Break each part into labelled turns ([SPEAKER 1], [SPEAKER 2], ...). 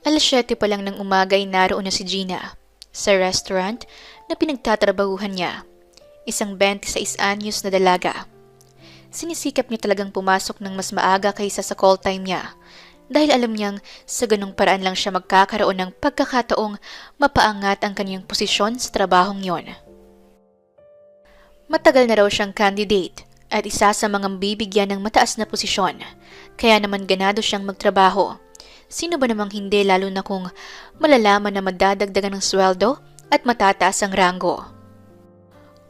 [SPEAKER 1] 7:00 pa lang ng umaga ay naroon na si Gina sa restaurant na pinagtatrabahuhan niya. Isang 26 anyos na dalaga. Sinisikap niya talagang pumasok ng mas maaga kaysa sa call time niya dahil alam niyang sa ganung paraan lang siya magkakaroon ng pagkakataong mapaangat ang kanyang posisyon sa trabahong yon. Matagal na raw siyang candidate at isa sa mga bibigyan ng mataas na posisyon, kaya naman ganado siyang magtrabaho. Sino ba namang hindi, lalo na kung malalaman na madadagdagan ng sweldo at matataas ang ranggo.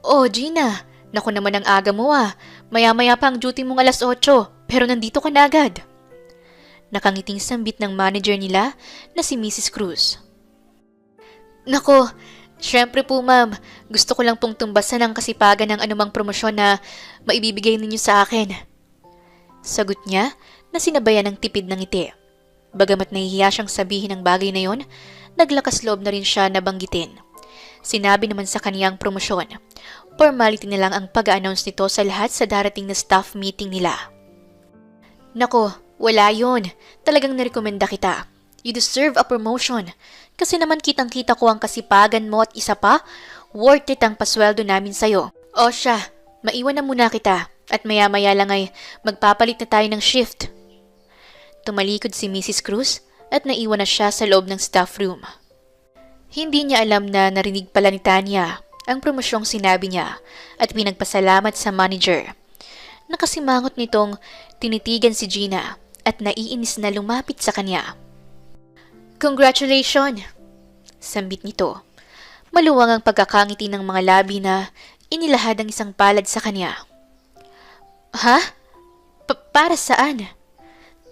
[SPEAKER 1] Oh Gina, naku naman ang aga mo ah. Maya-maya pa ang duty mong 8:00, pero nandito ka na agad. Nakangiting sambit ng manager nila na si Mrs. Cruz. Nako, syempre po ma'am, gusto ko lang pong tumbasan ang kasipagan ng anumang promosyon na maibibigay ninyo sa akin. Sagot niya na sinabayan ng tipid ng ngiti. Bagamat nahihiya siyang sabihin ang bagay na yon, naglakas loob na rin siya na banggitin. Sinabi naman sa kaniyang promosyon, formality na lang ang pag-announce nito sa lahat sa darating na staff meeting nila. Nako, wala yon. Talagang narekomenda kita. You deserve a promotion. Kasi naman kitang-kita ko ang kasipagan mo at isa pa, worth it ang pasweldo namin sa'yo. O siya, maiwan na muna kita at maya-maya lang ay magpapalit na tayo ng shift. Tumalikod si Mrs. Cruz at naiwan na siya sa loob ng staff room. Hindi niya alam na narinig pala ni Tanya ang promosyong sinabi niya at pinagpasalamat sa manager. Nakasimangot nitong tinitigan si Gina at naiinis na lumapit sa kanya. Congratulations! Sambit nito. Maluwang ang pagkakangiti ng mga labi na inilahad ang isang palad sa kanya. Ha? Para saan?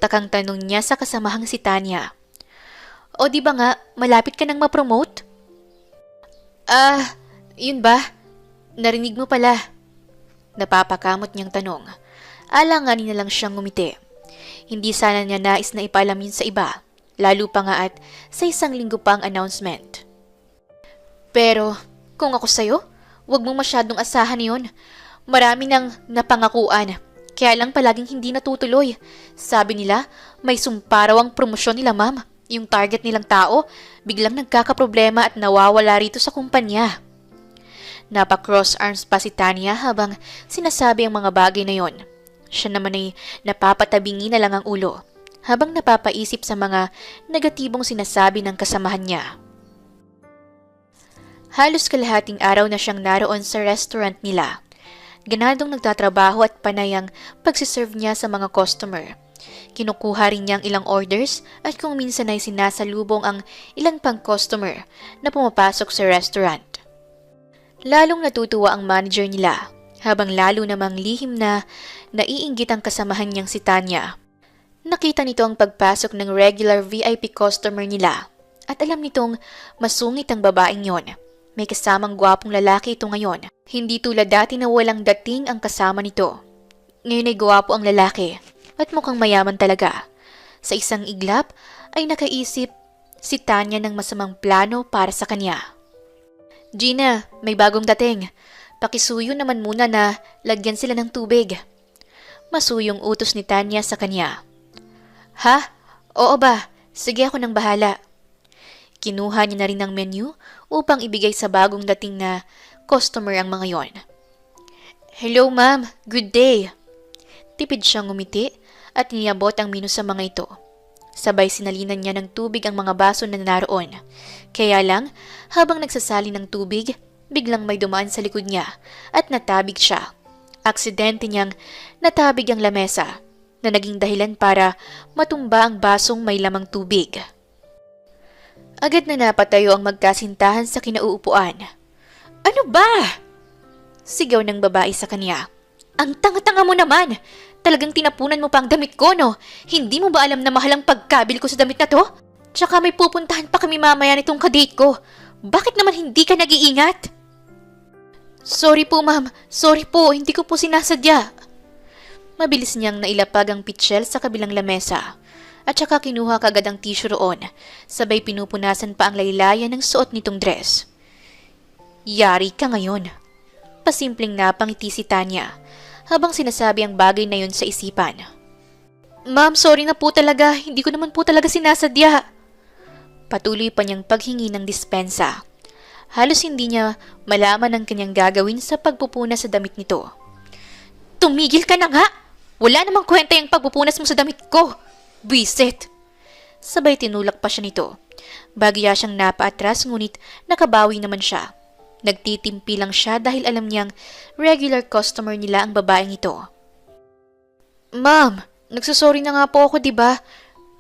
[SPEAKER 1] Takang tanong niya sa kasamahang si Tanya. O di ba nga, malapit ka nang ma-promote? Yun ba? Narinig mo pala. Napapakamot niyang tanong. Alanganin na lang siyang ngumiti. Hindi sana niya nais na ipaalam yun sa iba, lalo pa nga at sa 1 linggo pa ang announcement. Pero, kung ako sa'yo, huwag mong masyadong asahan yun. Marami nang napangakuan. Kaya lang palaging hindi natutuloy. Sabi nila, may sumpa raw ang promosyon nila ma'am. Yung target nilang tao, biglang nagkakaproblema at nawawala rito sa kumpanya. Napa-cross arms pa si Tanya habang sinasabi ang mga bagay na yon. Siya naman ay napapatabingi na lang ang ulo habang napapaisip sa mga negatibong sinasabi ng kasamahan niya. Halos kalahating araw na siyang naroon sa restaurant nila. Ganadong nagtatrabaho at panay ang pagsiserve niya sa mga customer. Kinukuha rin niya ang ilang orders at kung minsan ay sinasalubong ang ilan pang customer na pumapasok sa restaurant. Lalong natutuwa ang manager nila habang lalo namang lihim na naiinggit ang kasamahan niyang si Tanya. Nakita nito ang pagpasok ng regular VIP customer nila at alam nitong masungit ang babaeng yon. May kasamang gwapong lalaki ito ngayon. Hindi tulad dati na walang dating ang kasama nito. Ngayon ay gwapo ang lalaki at mukhang mayaman talaga. Sa isang iglap ay nakaisip si Tanya ng masamang plano para sa kanya. Gina, may bagong dating. Pakisuyo naman muna na lagyan sila ng tubig. Masuyong utos ni Tanya sa kanya. Ha? Oo ba? Sige, ako nang bahala. Kinuha niya na rin ang menu upang ibigay sa bagong dating na customer ang mga yon. Hello ma'am, good day. Tipid siyang ngumiti at niyabot ang menu sa mga ito. Sabay sinalinan niya ng tubig ang mga baso na naroon. Kaya lang, habang nagsasali ng tubig, biglang may dumaan sa likod niya at natabig siya. Aksidente niyang natabig ang lamesa na naging dahilan para matumba ang basong may lamang tubig. Agad na napatayo ang magkasintahan sa kinauupuan. Ano ba? Sigaw ng babae sa kanya. Ang tanga-tanga mo naman! Talagang tinapunan mo pa ang damit ko, no? Hindi mo ba alam na mahal ang pagkabil ko sa damit na to? Tsaka may pupuntahan pa kami mamaya nitong kadate ko. Bakit naman hindi ka nag-iingat? Sorry po, ma'am. Sorry po, hindi ko po sinasadya. Mabilis niyang nailapag ang pitchel sa kabilang lamesa. At saka kinuha kagad ang tissue roon, sabay pinupunasan pa ang laylayan ng suot nitong dress. Yari ka ngayon. Pasimpleng napangiti si Tanya, habang sinasabi ang bagay na yun sa isipan. Ma'am, sorry na po talaga. Hindi ko naman po talaga sinasadya. Patuloy pa niyang paghingi ng dispensa. Halos hindi niya malaman ang kanyang gagawin sa pagpupuna sa damit nito. Tumigil ka na nga! Wala namang kwenta yung pagpupunas mo sa damit ko! Bisit! Sabay tinulak pa siya nito. Bagya siyang napaatras ngunit nakabawi naman siya. Nagtitimpi lang siya dahil alam niyang regular customer nila ang babaeng ito. Ma'am, nagsasorry na nga po ako, diba?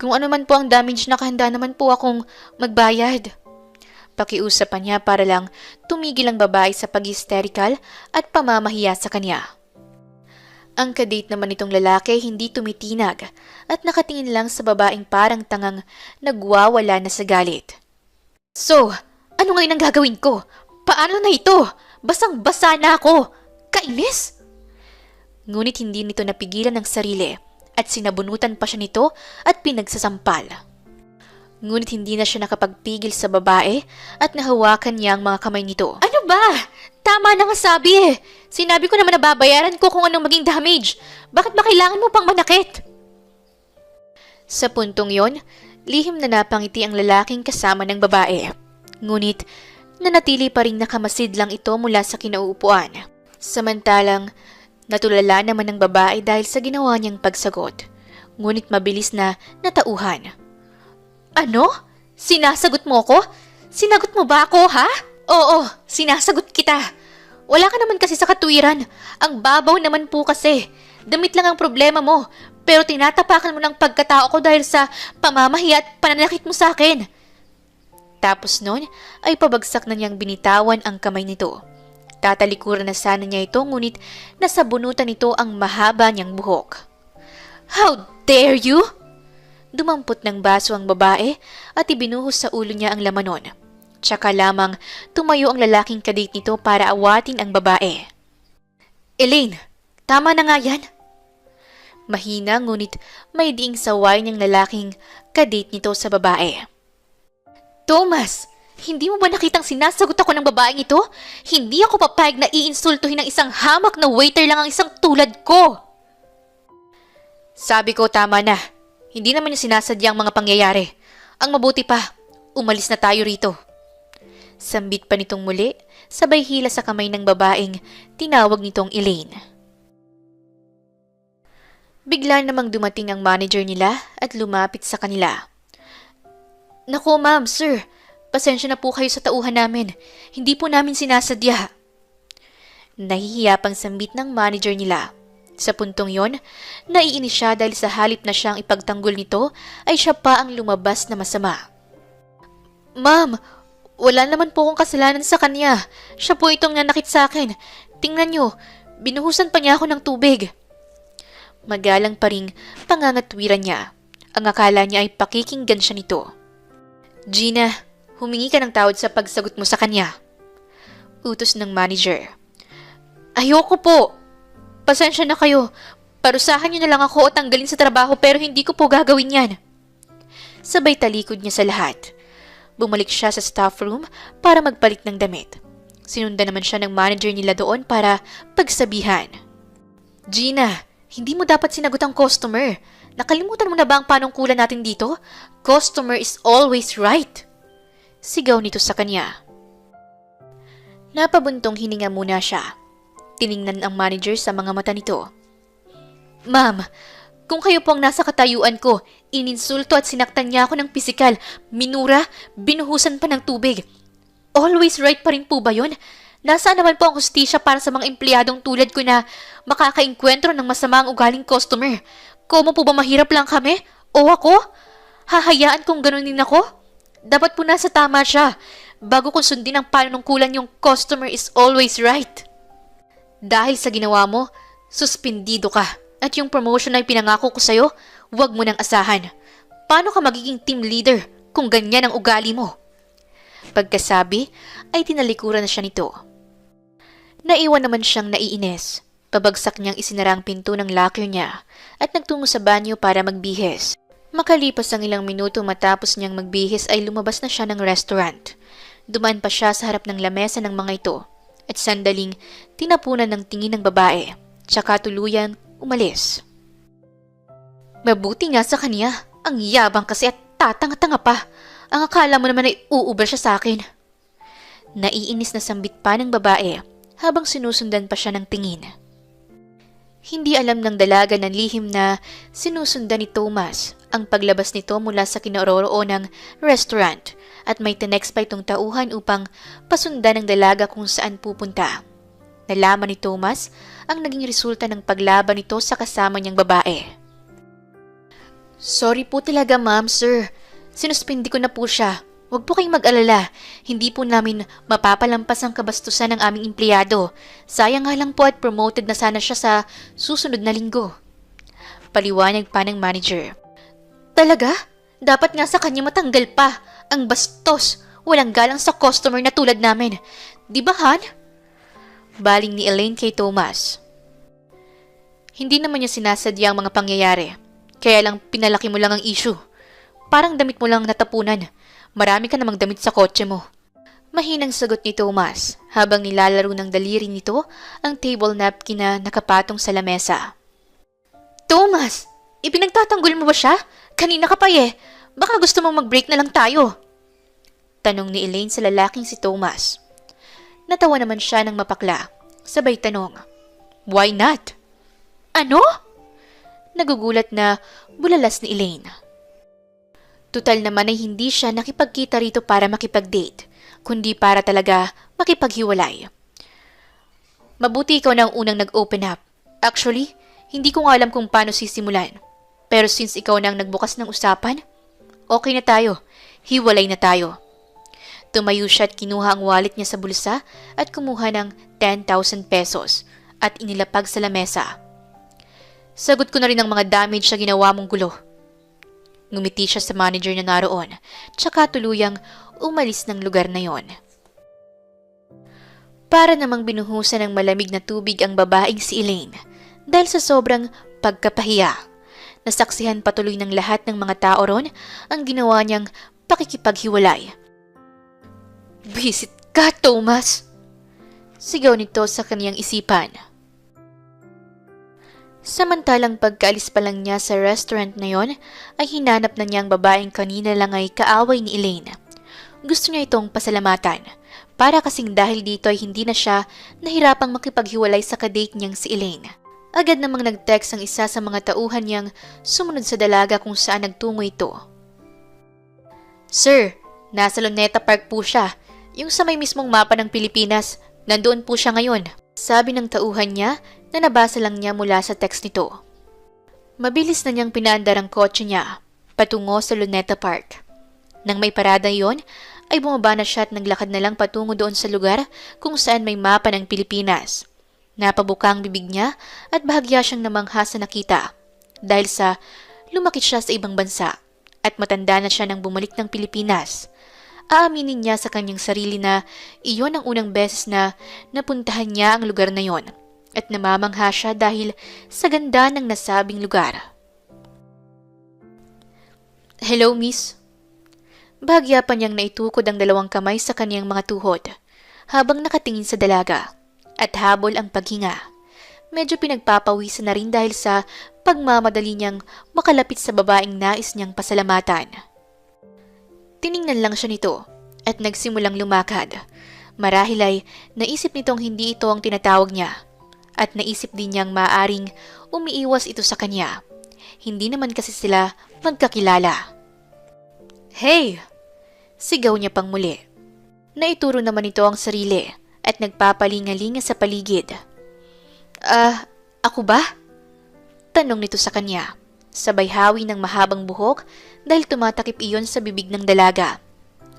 [SPEAKER 1] Kung ano man po ang damage, nakahanda naman po akong magbayad. Pakiusapan niya para lang tumigil ang babae sa pag-hysterical at pamamahiya sa kanya. Ang kadate naman itong lalaki hindi tumitinag at nakatingin lang sa babaeng parang tangang nagwawala na sa galit. So, ano ngayon ang gagawin ko? Paano na ito? Basang-basa na ako! Kainis! Ngunit hindi nito napigilan ang sarili at sinabunutan pa siya nito at pinagsasampal. Ngunit hindi na siya nakapagpigil sa babae at nahawakan niya ang mga kamay nito. Ano ba? Tama na nga sabi eh. Sinabi ko naman na babayaran ko kung anong maging damage. Bakit ba kailangan mo pang manakit? Sa puntong yon, lihim na napangiti ang lalaking kasama ng babae. Ngunit, nanatili pa rin nakamasid lang ito mula sa kinauupuan. Samantalang, natulala naman ng babae dahil sa ginawa niyang pagsagot. Ngunit mabilis na natauhan. Ano? Sinasagot mo ko? Sinagot mo ba ako, ha? Oo, sinasagot kita. Wala ka naman kasi sa katwiran. Ang babaw naman po kasi. Damit lang ang problema mo. Pero tinatapakan mo ng pagkatao ko dahil sa pamamahiya at pananakit mo sa akin. Tapos nun ay pabagsak na niyang binitawan ang kamay nito. Tatalikuran na sana niya ito ngunit nasabunutan nito ang mahaba niyang buhok. How dare you? Dumampot ng baso ang babae at ibinuhos sa ulo niya ang laman nun. Tsaka lamang tumayo ang lalaking kadate nito para awatin ang babae. Elaine, tama na nga yan. Mahina ngunit may diing saway ng lalaking kadate nito sa babae. Thomas, hindi mo ba nakitang sinasagot ako ng babaeng ito? Hindi ako papayag na iinsultuhin ng isang hamak na waiter lang ang isang tulad ko. Sabi ko tama na. Hindi naman yung sinasadya ang mga pangyayari. Ang mabuti pa, umalis na tayo rito. Sambit pa nitong muli, sabay hila sa kamay ng babaeng tinawag nitong Elaine. Bigla namang dumating ang manager nila at lumapit sa kanila. Naku ma'am, sir, pasensya na po kayo sa tauhan namin. Hindi po namin sinasadya. Nahihiya pang sambit ng manager nila. Sa puntong yon, naiinis siya dahil sa halip na siyang ipagtanggol nito ay siya pa ang lumabas na masama. Ma'am, wala naman po akong kasalanan sa kanya. Siya po itong nanakit sa akin. Tingnan niyo, binuhusan pa niya ako ng tubig. Magalang pa ring pangangatwiran niya. Ang akala niya ay pakikinggan siya nito. Gina, humingi ka ng tawad sa pagsagot mo sa kanya. Utos ng manager. Ayoko po. Pasensya na kayo. Parusahan niyo na lang ako o tanggalin sa trabaho pero hindi ko po gagawin yan. Sabay talikod niya sa lahat. Bumalik siya sa staff room para magpalit ng damit. Sinundan naman siya ng manager nila doon para pagsabihan. Gina, hindi mo dapat sinagot ang customer. Nakalimutan mo na ba ang panungkulan natin dito? Customer is always right. Sigaw nito sa kanya. Napabuntong hininga muna siya. Tiningnan ang manager sa mga mata nito. Ma'am, kung kayo po ang nasa katayuan ko, ininsulto at sinaktan niya ako ng pisikal, minura, binuhusan pa ng tubig. Always right pa rin po ba yun? Nasaan naman po ang hustisya para sa mga empleyadong tulad ko na makakainkwentro ng masama ang ugaling customer? Komo po ba mahirap lang kami? O ako? Hahayaan kong ganun din ako? Dapat po nasa tama siya. Bago kong sundin ang panunungkulan yung customer is always right. Dahil sa ginawa mo, suspindido ka. At yung promotion na pinangako ko sa'yo, huwag mo nang asahan. Paano ka magiging team leader kung ganyan ang ugali mo? Pagkasabi, ay tinalikuran na siya nito. Naiwan naman siyang naiinis. Pabagsak niyang isinara ang pinto ng locker niya at nagtungo sa banyo para magbihis. Makalipas ang ilang minuto matapos niyang magbihis ay lumabas na siya ng restaurant. Dumaan pa siya sa harap ng lamesa ng mga ito at sandaling tinapunan ng tingin ng babae, tsaka tuluyan umalis. Mabuti nga sa kanya, ang yabang kasi at tatanga-tanga pa. Ang akala mo naman ay uubra siya sa akin. Naiinis na sambit pa ng babae habang sinusundan pa siya ng tingin. Hindi alam ng dalaga ng lihim na sinusundan ni Thomas ang paglabas nito mula sa kinaroroonang restaurant at may tinext pa itong tauhan upang pasundan ng dalaga kung saan pupunta. Nalaman ni Thomas ang naging resulta ng paglaban nito sa kasama niyang babae. Sorry po talaga ma'am, sir. Sinuspindi ko na po siya. Huwag po kayong mag-alala. Hindi po namin mapapalampas ang kabastusan ng aming empleyado. Sayang nga lang po at promoted na sana siya sa susunod na linggo. Paliwanag pa ng manager. Talaga? Dapat nga sa kanya matanggal pa. Ang bastos. Walang galang sa customer na tulad namin. Di ba, Han? Baling ni Elaine kay Thomas. Hindi naman niya sinasadya ang mga pangyayari. Kaya lang pinalaki mo lang ang issue. Parang damit mo lang natapunan. Marami ka namang damit sa kotse mo. Mahinang sagot ni Thomas habang nilalaro ng daliri nito ang table napkin na nakapatong sa lamesa. Thomas! Ipinagtatanggol mo ba siya? Kanina ka pa eh. Baka gusto mong mag-break na lang tayo. Tanong ni Elaine sa lalaking si Thomas. Natawa naman siya ng mapakla. Sabay tanong. Why not? Ano? Nagugulat na bulalas ni Elaine. Tutal naman ay hindi siya nakipagkita rito para makipag-date, kundi para talaga makipaghiwalay. Mabuti ikaw na ang unang nag-open up. Actually, hindi ko nga alam kung paano sisimulan. Pero since ikaw na ang nagbukas ng usapan, okay na tayo. Hiwalay na tayo. Tumayo siya at kinuha ang wallet niya sa bulsa at kumuha ng 10,000 pesos at inilapag sa lamesa. Sagot ko na rin ang mga damage sa ginawa mong gulo. Ngumiti siya sa manager na naroon, tsaka tuluyang umalis ng lugar na yon. Para namang binuhusan ng malamig na tubig ang babaeng si Elaine dahil sa sobrang pagkapahiya. Nasaksihan patuloy ng lahat ng mga tao ron ang ginawa niyang pakikipaghiwalay. Visit ka, Thomas! Sigaw nito sa kaniyang isipan. Samantalang pagkaalis pa lang niya sa restaurant na yon, ay hinanap na niya ang babaeng kanina lang ay kaaway ni Elaine. Gusto niya itong pasalamatan, para kasing dahil dito ay hindi na siya nahirapang makipaghiwalay sa kadate niyang si Elaine. Agad namang nag-text ang isa sa mga tauhan niyang sumunod sa dalaga kung saan nagtungo ito. Sir, nasa Luneta Park po siya, yung sa may mismong mapa ng Pilipinas, nandoon po siya ngayon. Sabi ng tauhan niya na nabasa lang niya mula sa text nito. Mabilis na niyang pinaandar ang kotse niya, patungo sa Luneta Park. Nang may parada yon, ay bumaba na siya at naglakad na lang patungo doon sa lugar kung saan may mapa ng Pilipinas. Napabuka ang bibig niya at bahagya siyang namangha sa nakita dahil sa lumaki siya sa ibang bansa at matanda na siya nang bumalik ng Pilipinas. Aaminin niya sa kanyang sarili na iyon ang unang beses na napuntahan niya ang lugar na yon at namamangha siya dahil sa ganda ng nasabing lugar. Hello, miss. Bahagya pa niyang naitukod ang dalawang kamay sa kaniyang mga tuhod habang nakatingin sa dalaga at habol ang paghinga. Medyo pinagpapawisan na rin dahil sa pagmamadali niyang makalapit sa babaeng nais niyang pasalamatan. Tiningnan lang siya nito at nagsimulang lumakad. Marahil ay naisip nitong hindi ito ang tinatawag niya at naisip din niyang maaaring umiiwas ito sa kanya. Hindi naman kasi sila magkakilala. Hey! Sigaw niya pang muli. Naituro naman ito ang sarili at nagpapalingalinga sa paligid. Ako ba? Tanong nito sa kanya. Sabay hawi ng mahabang buhok dahil tumatakip iyon sa bibig ng dalaga.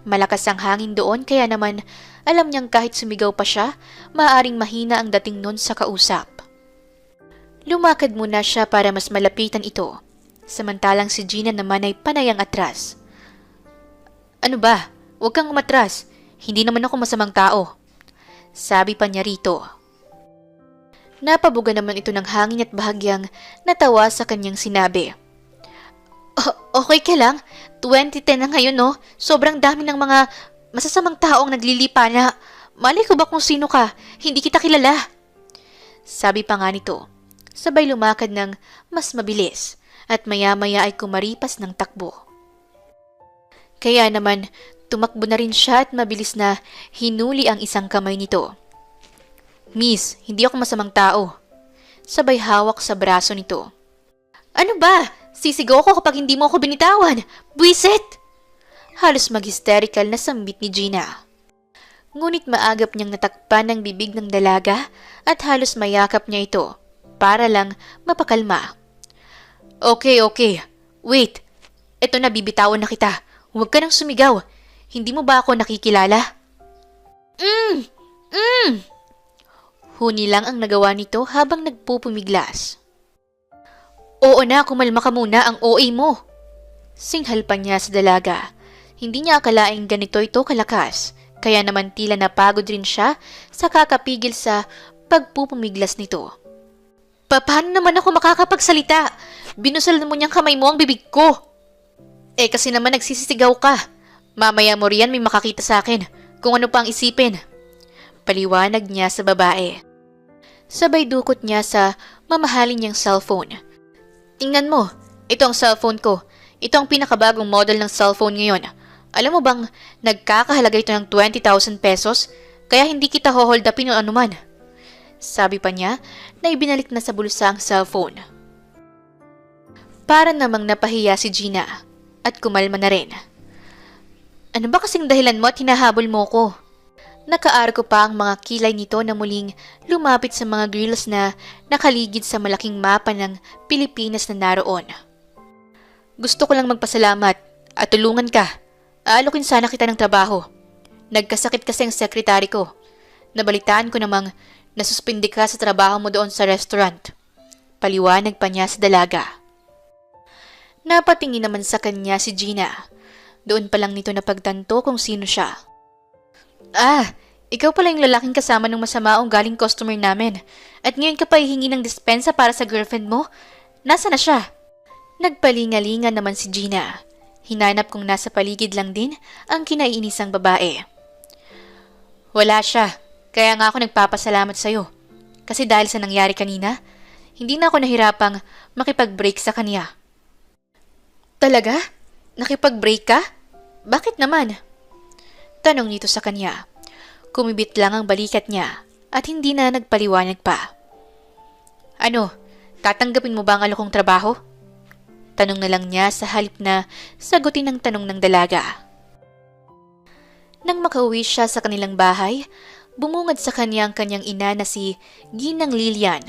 [SPEAKER 1] Malakas ang hangin doon kaya naman alam niyang kahit sumigaw pa siya, maaaring mahina ang dating nun sa kausap. Lumakad muna siya para mas malapitan ito, samantalang si Gina naman ay panayang atras. Ano ba? Huwag kang umatras. Hindi naman ako masamang tao. Sabi pa niya rito. Napabuga naman ito ng hangin at bahagyang natawa sa kanyang sinabi. Okay ka lang? 2010 na ngayon no? Sobrang dami ng mga masasamang taong naglilipa na. Malay ko ba kung sino ka? Hindi kita kilala. Sabi pa nga nito. Sabay lumakad ng mas mabilis at maya-maya ay kumaripas ng takbo. Kaya naman, tumakbo na rin siya at mabilis na hinuli ang isang kamay nito. Miss, hindi ako masamang tao. Sabay hawak sa braso nito. Ano ba? Sisigaw ko kapag hindi mo ako binitawan. Buwisit! Halos mag-hysterical na sambit ni Gina. Ngunit maagap niyang natakpan ang bibig ng dalaga at halos mayakap niya ito para lang mapakalma. Okay. Wait. Ito na, bibitawan na kita. Huwag ka nang sumigaw. Hindi mo ba ako nakikilala? Huni lang ang nagawa nito habang nagpupumiglas. Oo na, kumalma ka muna, ang OA mo. Singhal pa niya sa dalaga. Hindi niya akalaing ganito ito kalakas, kaya naman tila napagod rin siya sa kakapigil sa pagpupumiglas nito. Paano naman ako makakapagsalita? Binusal mo niyang kamay mo ang bibig ko. Kasi naman nagsisisigaw ka. Mamaya mo riyan may makakita sa akin kung ano pa ang isipin. Paliwanag niya sa babae. Sabay dukot niya sa mamahalin niyang cellphone. Tingnan mo, ito ang cellphone ko. Ito ang pinakabagong model ng cellphone ngayon. Alam mo bang nagkakahalaga ito ng 20,000 pesos? Kaya hindi kita hold upin o anuman. Sabi pa niya na ibinalik na sa bulsa ang cellphone. Para namang napahiya si Gina at kumalma na rin. Ano ba kasing dahilan mo at hinahabol mo ko? Nakaarko pa ang mga kilay nito na muling lumapit sa mga grills na nakaligid sa malaking mapa ng Pilipinas na naroon. Gusto ko lang magpasalamat at tulungan ka. Aalokin sana kita ng trabaho. Nagkasakit kasi ang sekretary ko. Nabalitaan ko namang nasuspindi ka sa trabaho mo doon sa restaurant. Paliwanag pa niya sa dalaga. Napatingin naman sa kanya si Gina. Doon pa lang nito napagtanto kung sino siya. Ikaw pala yung lalaking kasama ng masama o galing customer namin. At ngayon ka pa hihingi ng dispensa para sa girlfriend mo? Nasa na siya? Nagpalingalingan naman si Gina. Hinanap kung nasa paligid lang din ang kinaiinisang babae. Wala siya, kaya nga ako nagpapasalamat sa'yo. Kasi dahil sa nangyari kanina, hindi na ako nahirapang makipag-break sa kanya. Talaga? Nakipag-break ka? Bakit naman? Tanong nito sa kanya. Kumibit lang ang balikat niya at hindi na nagpaliwanag pa. Ano, tatanggapin mo ba ang alokong trabaho? Tanong na lang niya sa halip na sagutin ang tanong ng dalaga. Nang makauwi siya sa kanilang bahay, bumungad sa kanya ang kanyang ina na si Ginang Lilian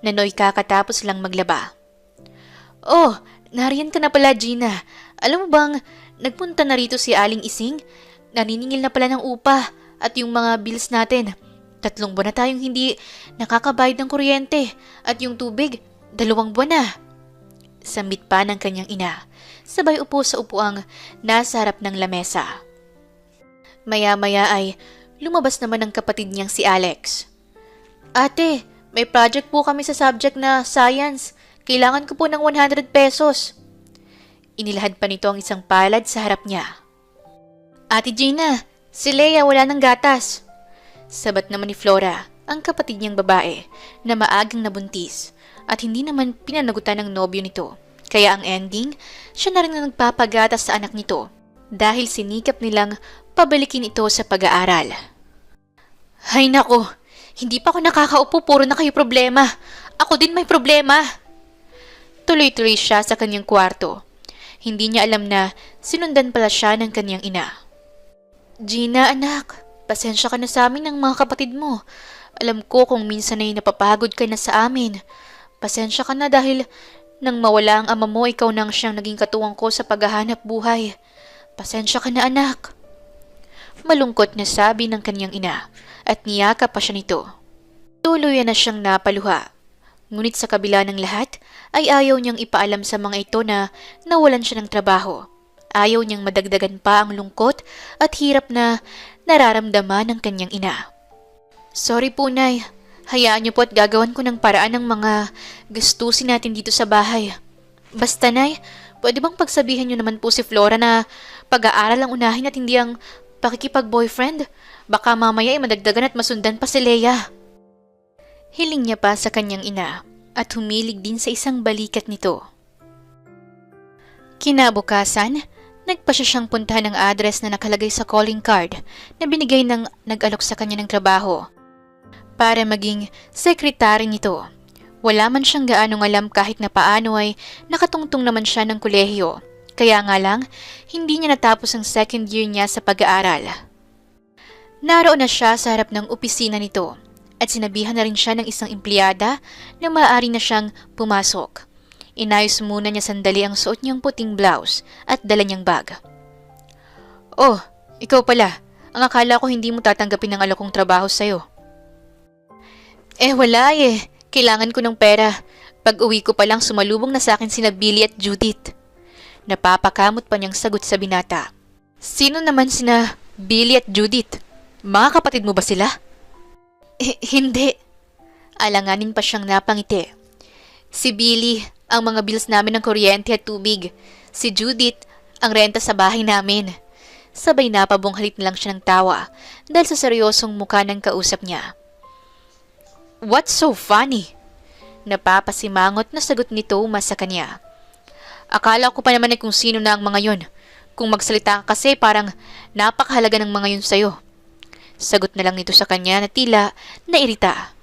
[SPEAKER 1] na noy kakatapos lang maglaba. Oh, nariyan ka na pala, Gina. Alam mo bang nagpunta na rito si Aling Ising? Naniningil na pala ng upa at yung mga bills natin. 3 buwan na tayong hindi nakakabayad ng kuryente at yung tubig, 2 buwan na. Sambit pa ng kanyang ina, sabay upo sa upuang nasa harap ng lamesa. Maya-maya ay lumabas naman ang kapatid niyang si Alex. Ate, may project po kami sa subject na science. Kailangan ko po ng 100 pesos. Inilahad pa nito ang isang palad sa harap niya. Ate Gina, si Leia wala ng gatas. Sabat naman ni Flora, ang kapatid niyang babae, na maagang nabuntis at hindi naman pinanagutan ng nobyo nito. Kaya ang ending, siya na rin ang nagpapagatas sa anak nito dahil sinikap nilang pabalikin ito sa pag-aaral. Hay nako, hindi pa ako nakakaupo, puro na kayo problema. Ako din may problema. Tuloy-tuloy siya sa kanyang kwarto. Hindi niya alam na sinundan pala siya ng kanyang ina. Gina, anak, pasensya ka na sa amin ng mga kapatid mo. Alam ko kung minsan ay napapagod ka na sa amin. Pasensya ka na dahil nang mawala ang ama mo, ikaw nang siyang naging katuwang ko sa paghahanap buhay. Pasensya ka na, anak. Malungkot na sabi ng kanyang ina at niyakap pa siya nito. Tuluyan na siyang napaluha. Ngunit sa kabila ng lahat ay ayaw niyang ipaalam sa mga ito na nawalan siya ng trabaho. Ayaw niyang madagdagan pa ang lungkot at hirap na nararamdaman ng kanyang ina. Sorry po, Nay. Hayaan niyo po at gagawan ko ng paraan ng mga gastusin natin dito sa bahay. Basta, Nay, pwede bang pagsabihan niyo naman po si Flora na pag-aaral ang unahin at hindi ang pakikipag-boyfriend? Baka mamaya ay madagdagan at masundan pa si Leia. Hiling niya pa sa kanyang ina at humilig din sa isang balikat nito. Kinabukasan, Nagpasya siyang puntahan ng address na nakalagay sa calling card na binigay ng nag-alok sa kanya ng trabaho para maging sekretary nito. Wala man siyang gaanong alam kahit na paano ay nakatungtong naman siya ng kolehiyo. Kaya nga lang, hindi niya natapos ang second year niya sa pag-aaral. Naroon na siya sa harap ng opisina nito at sinabihan na rin siya ng isang empleyada na maaari na siyang pumasok. Inayos muna niya sandali ang suot niyang puting blouse at dala niyang bag. "Oh, ikaw pala. Ang akala ko hindi mo tatanggapin ang alok kong trabaho sa'yo." Wala eh. Kailangan ko ng pera. Pag-uwi ko palang sumalubong na sa akin sina Billy at Judith. Napapakamot pa niyang sagot sa binata. "Sino naman sina Billy at Judith? Mga kapatid mo ba sila?" Hindi." Alanganin pa siyang napangiti. "Si Billy, ang mga bills namin ng kuryente at tubig. Si Judith, ang renta sa bahay namin." Sabay napabunghalit na lang siya ng tawa dahil sa seryosong mukha ng kausap niya. "What's so funny?" Napapasimangot na sagot ni Thomas sa kanya. "Akala ko pa naman kung sino na ang mga yon. Kung magsalita ka kasi parang napakahalaga ng mga yun sa'yo." Sagot na lang nito sa kanya na tila nairita.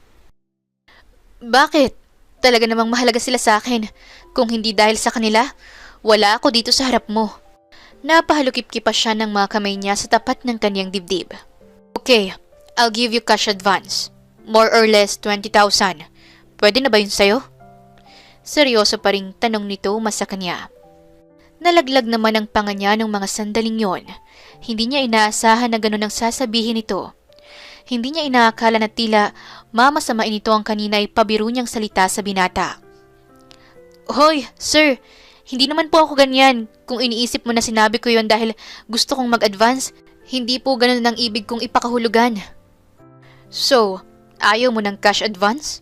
[SPEAKER 1] "Bakit? Talaga namang mahalaga sila sa akin. Kung hindi dahil sa kanila, wala ako dito sa harap mo." Napahalukip-kip pa siya ng mga kamay niya sa tapat ng kanyang dibdib. "Okay, I'll give you cash advance. More or less 20,000. Pwede na ba yun sa'yo?" Seryoso pa ring tanong nito sa kanya. Nalaglag naman ang panga niya ng mga sandaling yon. Hindi niya inaasahan na ganun ang sasabihin nito. Hindi niya inaakala na tila mamasamain ito ang kanina ay pabiro niyang salita sa binata. "Hoy, sir, hindi naman po ako ganyan. Kung iniisip mo na sinabi ko yon dahil gusto kong mag-advance, hindi po ganun ang ibig kong ipakahulugan." "So, ayaw mo ng cash advance?"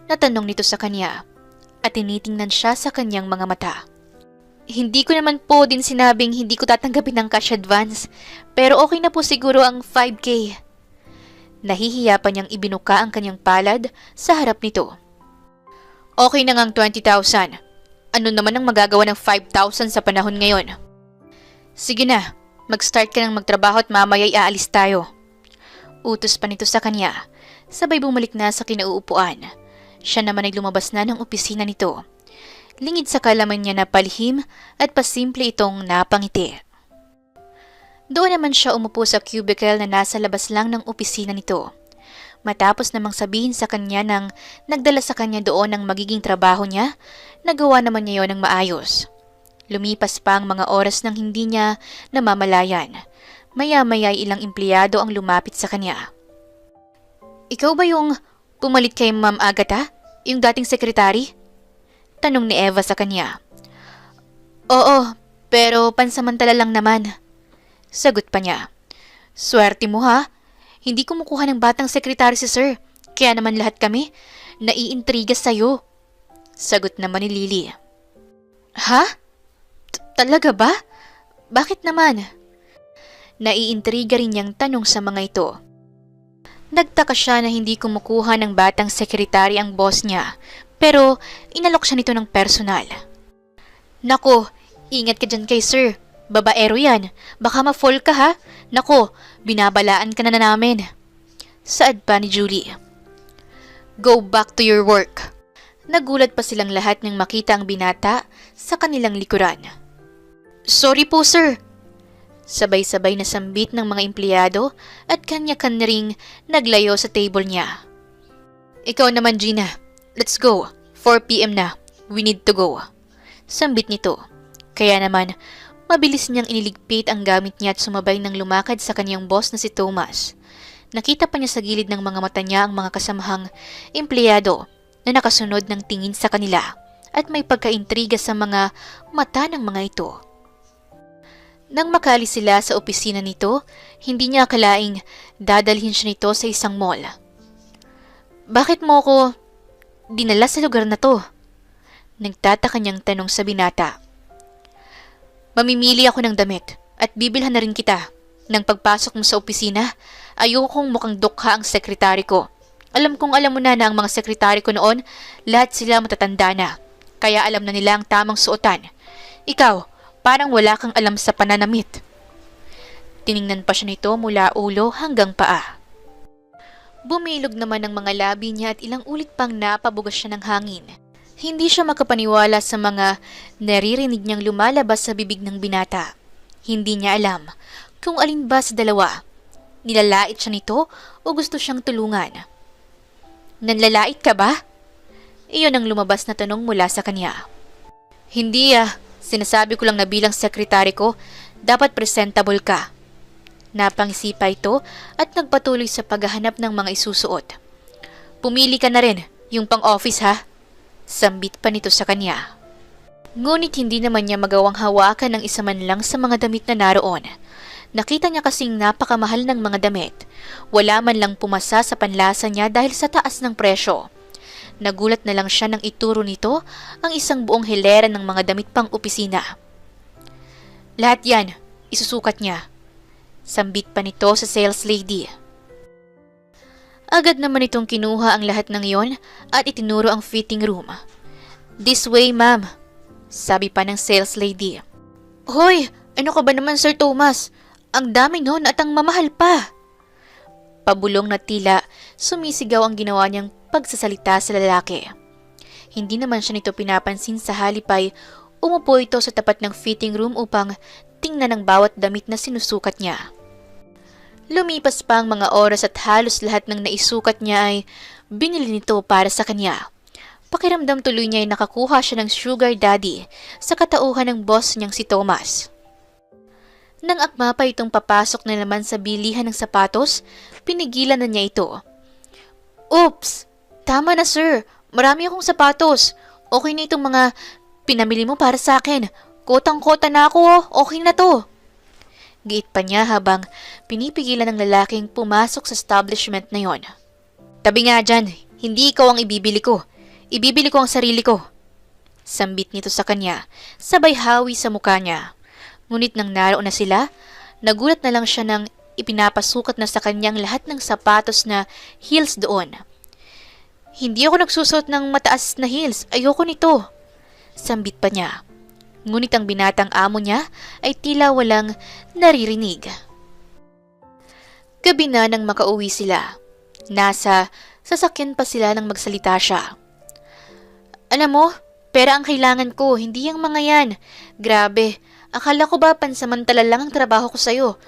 [SPEAKER 1] Natanong nito sa kanya at tinitingnan siya sa kanyang mga mata. "Hindi ko naman po din sinabing hindi ko tatanggapin ng cash advance, pero okay na po siguro ang 5K. Nahihiya pa niyang ibinuka ang kanyang palad sa harap nito. "Okay na ngang 20,000. Ano naman ang magagawa ng 5,000 sa panahon ngayon?" "Sige na, mag-start ka ng magtrabaho at mamaya'y aalis tayo." Utos pa nito sa kanya, sabay bumalik na sa kinauupuan. Siya naman ay lumabas na ng opisina nito. Lingid sa kalaman niya na palihim at pasimple itong napangiti. Doon naman siya umupo sa cubicle na nasa labas lang ng opisina nito. Matapos namang sabihin sa kanya ng nagdala sa kanya doon ang magiging trabaho niya, nagawa naman niya yon ng maayos. Lumipas pa ang mga oras nang hindi niya namamalayan. Maya-maya ay ilang empleyado ang lumapit sa kanya. "Ikaw ba yung pumalit kay Ma'am Agatha? Yung dating sekretary?" Tanong ni Eva sa kanya. "Oo, pero pansamantala lang naman." Sagot pa niya. "Swerte mo ha. Hindi kumukuha ng batang sekretary si sir. Kaya naman lahat kami naiintriga sa'yo." Sagot naman ni Lily. "Ha? Talaga ba? Bakit naman?" Naiintriga rin niyang tanong sa mga ito. Nagtaka siya na hindi kumukuha ng batang sekretary ang boss niya, pero inalok siya nito ng personal. "Nako, ingat ka dyan kay sir. Babaero yan. Baka ma-fall ka ha. Nako, binabalaan ka na namin." Saad pa ni Julie. "Go back to your work." Nagulat pa silang lahat nang makita ang binata sa kanilang likuran. "Sorry po sir." Sabay-sabay na sambit ng mga empleyado at kanya-kanya ring naglayo sa table niya. "Ikaw naman Gina, let's go. 4 PM na. We need to go." Sambit nito. Kaya naman, mabilis niyang iniligpit ang gamit niya at sumabay ng lumakad sa kanyang boss na si Thomas. Nakita pa niya sa gilid ng mga mata niya ang mga kasamahang empleyado na nakasunod ng tingin sa kanila at may pagkaintriga sa mga mata ng mga ito. Nang makaalis sila sa opisina nito, hindi niya akalaing dadalhin siya nito sa isang mall. "Bakit mo ko dinala sa lugar na to?" Nagtataka niyang tanong sa binata. "Mamimili ako ng damit at bibilhan na rin kita. Nang pagpasok mo sa opisina, ayokong mukhang dukha ang sekretary ko. Alam kong alam mo na ang mga sekretary ko noon, lahat sila matatanda na. Kaya alam na nila ang tamang suotan. Ikaw, parang wala kang alam sa pananamit. Tiningnan pa siya nito mula ulo hanggang paa. Bumilog naman ang mga labi niya at ilang ulit pang napabugas siya ng hangin. Hindi siya makapaniwala sa mga naririnig niyang lumalabas sa bibig ng binata. Hindi niya alam kung alin ba sa dalawa. Nilalait siya nito o gusto siyang tulungan. Nanlalait ka ba? Iyon ang lumabas na tanong mula sa kanya. Hindi sinasabi ko lang na bilang sekretary ko, dapat presentable ka. Napangisipa ito at nagpatuloy sa paghahanap ng mga isusuot. Pumili ka na rin, yung pang-office ha. Sambit pa nito sa kanya. Ngunit hindi naman niya magawang hawakan ng isa man lang sa mga damit na naroon. Nakita niya kasing napakamahal ng mga damit. Wala man lang pumasa sa panlasa niya dahil sa taas ng presyo. Nagulat na lang siya nang ituro nito ang isang buong hilera ng mga damit pang opisina. Lahat yan, isusukat niya. Sambit pa nito sa sales lady. Agad naman itong kinuha ang lahat ng iyon at itinuro ang fitting room. This way, ma'am, sabi pa ng sales lady. Hoy, ano ka ba naman, Sir Thomas? Ang dami nun at ang mamahal pa. Pabulong na tila, sumisigaw ang ginawa niyang pagsasalita sa lalaki. Hindi naman siya nito pinapansin sa halip ay umupo ito sa tapat ng fitting room upang tingnan ang bawat damit na sinusukat niya. Lumipas pa ang mga oras at halos lahat ng naisukat niya ay binili nito para sa kanya. Pakiramdam tuloy niya ay nakakuha siya ng sugar daddy sa katauhan ng boss niyang si Thomas. Nang akma pa itong papasok na naman sa bilihan ng sapatos, pinigilan na niya ito. Oops! Tama na sir, marami akong sapatos. Okay na itong mga pinamili mo para sa akin. Kotang-kota na ako, okay na to. Giit pa niya habang pinipigilan ng lalaking pumasok sa establishment na yon. Tabi nga dyan, hindi ikaw ang ibibili ko. Ibibili ko ang sarili ko. Sambit nito sa kanya, sabay hawi sa mukha niya. Ngunit nang naroon na sila, nagulat na lang siya nang ipinapasukat na sa kanyang lahat ng sapatos na heels doon. Hindi ako nagsusuot ng mataas na heels, ayoko nito. Sambit pa niya. Ngunit ang binatang amo niya ay tila walang naririnig. Gabi na nang makauwi sila. Nasa sasakyan pa sila nang magsalita siya. Alam mo, pera ang kailangan ko, hindi yung mga yan. Grabe, akala ko ba pansamantala lang ang trabaho ko sa'yo?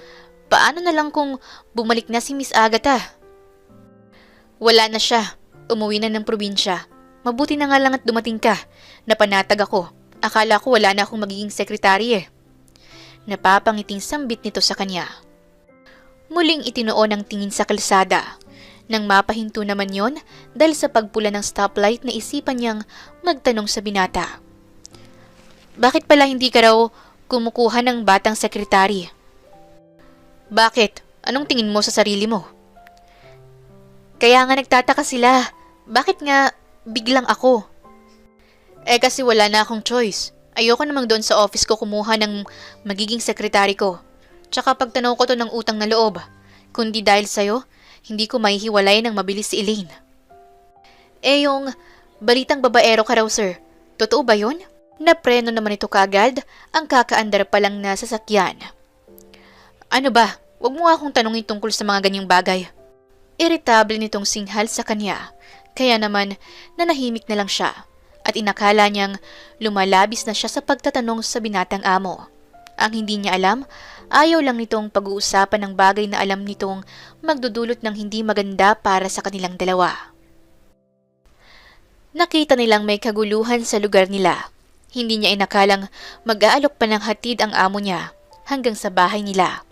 [SPEAKER 1] Paano na lang kung bumalik na si Miss Agatha? Wala na siya, umuwi na ng probinsya. Mabuti na nga lang at dumating ka, napanatag ako. Akala ko wala na akong magiging sekretary Napapangiting sambit nito sa kanya. Muling itinuon ang tingin sa kalsada. Nang mapahinto naman yon dahil sa pagpula ng stoplight na isipan niyang magtanong sa binata. Bakit pala hindi ka raw kumukuha ng batang sekretary? Bakit? Anong tingin mo sa sarili mo? Kaya nga nagtataka sila. Bakit nga biglang ako? Kasi wala na akong choice. Ayoko namang doon sa office ko kumuha ng magiging sekretary ko. Tsaka pagtanaw ko to ng utang na loob. Kundi dahil sa'yo, hindi ko mahihiwalay ng mabilis si Elaine. Yung balitang babaero ka raw, sir. Totoo ba yun? Napreno naman ito kaagad ang kakaandar pa lang na sasakyan. Ano ba? Huwag mo akong tanungin tungkol sa mga ganyang bagay. Irritable nitong singhal sa kanya. Kaya naman, nanahimik na lang siya. At inakala niyang lumalabis na siya sa pagtatanong sa binatang amo. Ang hindi niya alam, ayaw lang nitong pag-uusapan ng bagay na alam nitong magdudulot ng hindi maganda para sa kanilang dalawa. Nakita nilang may kaguluhan sa lugar nila. Hindi niya inakalang mag-aalok pa ng hatid ang amo niya hanggang sa bahay nila.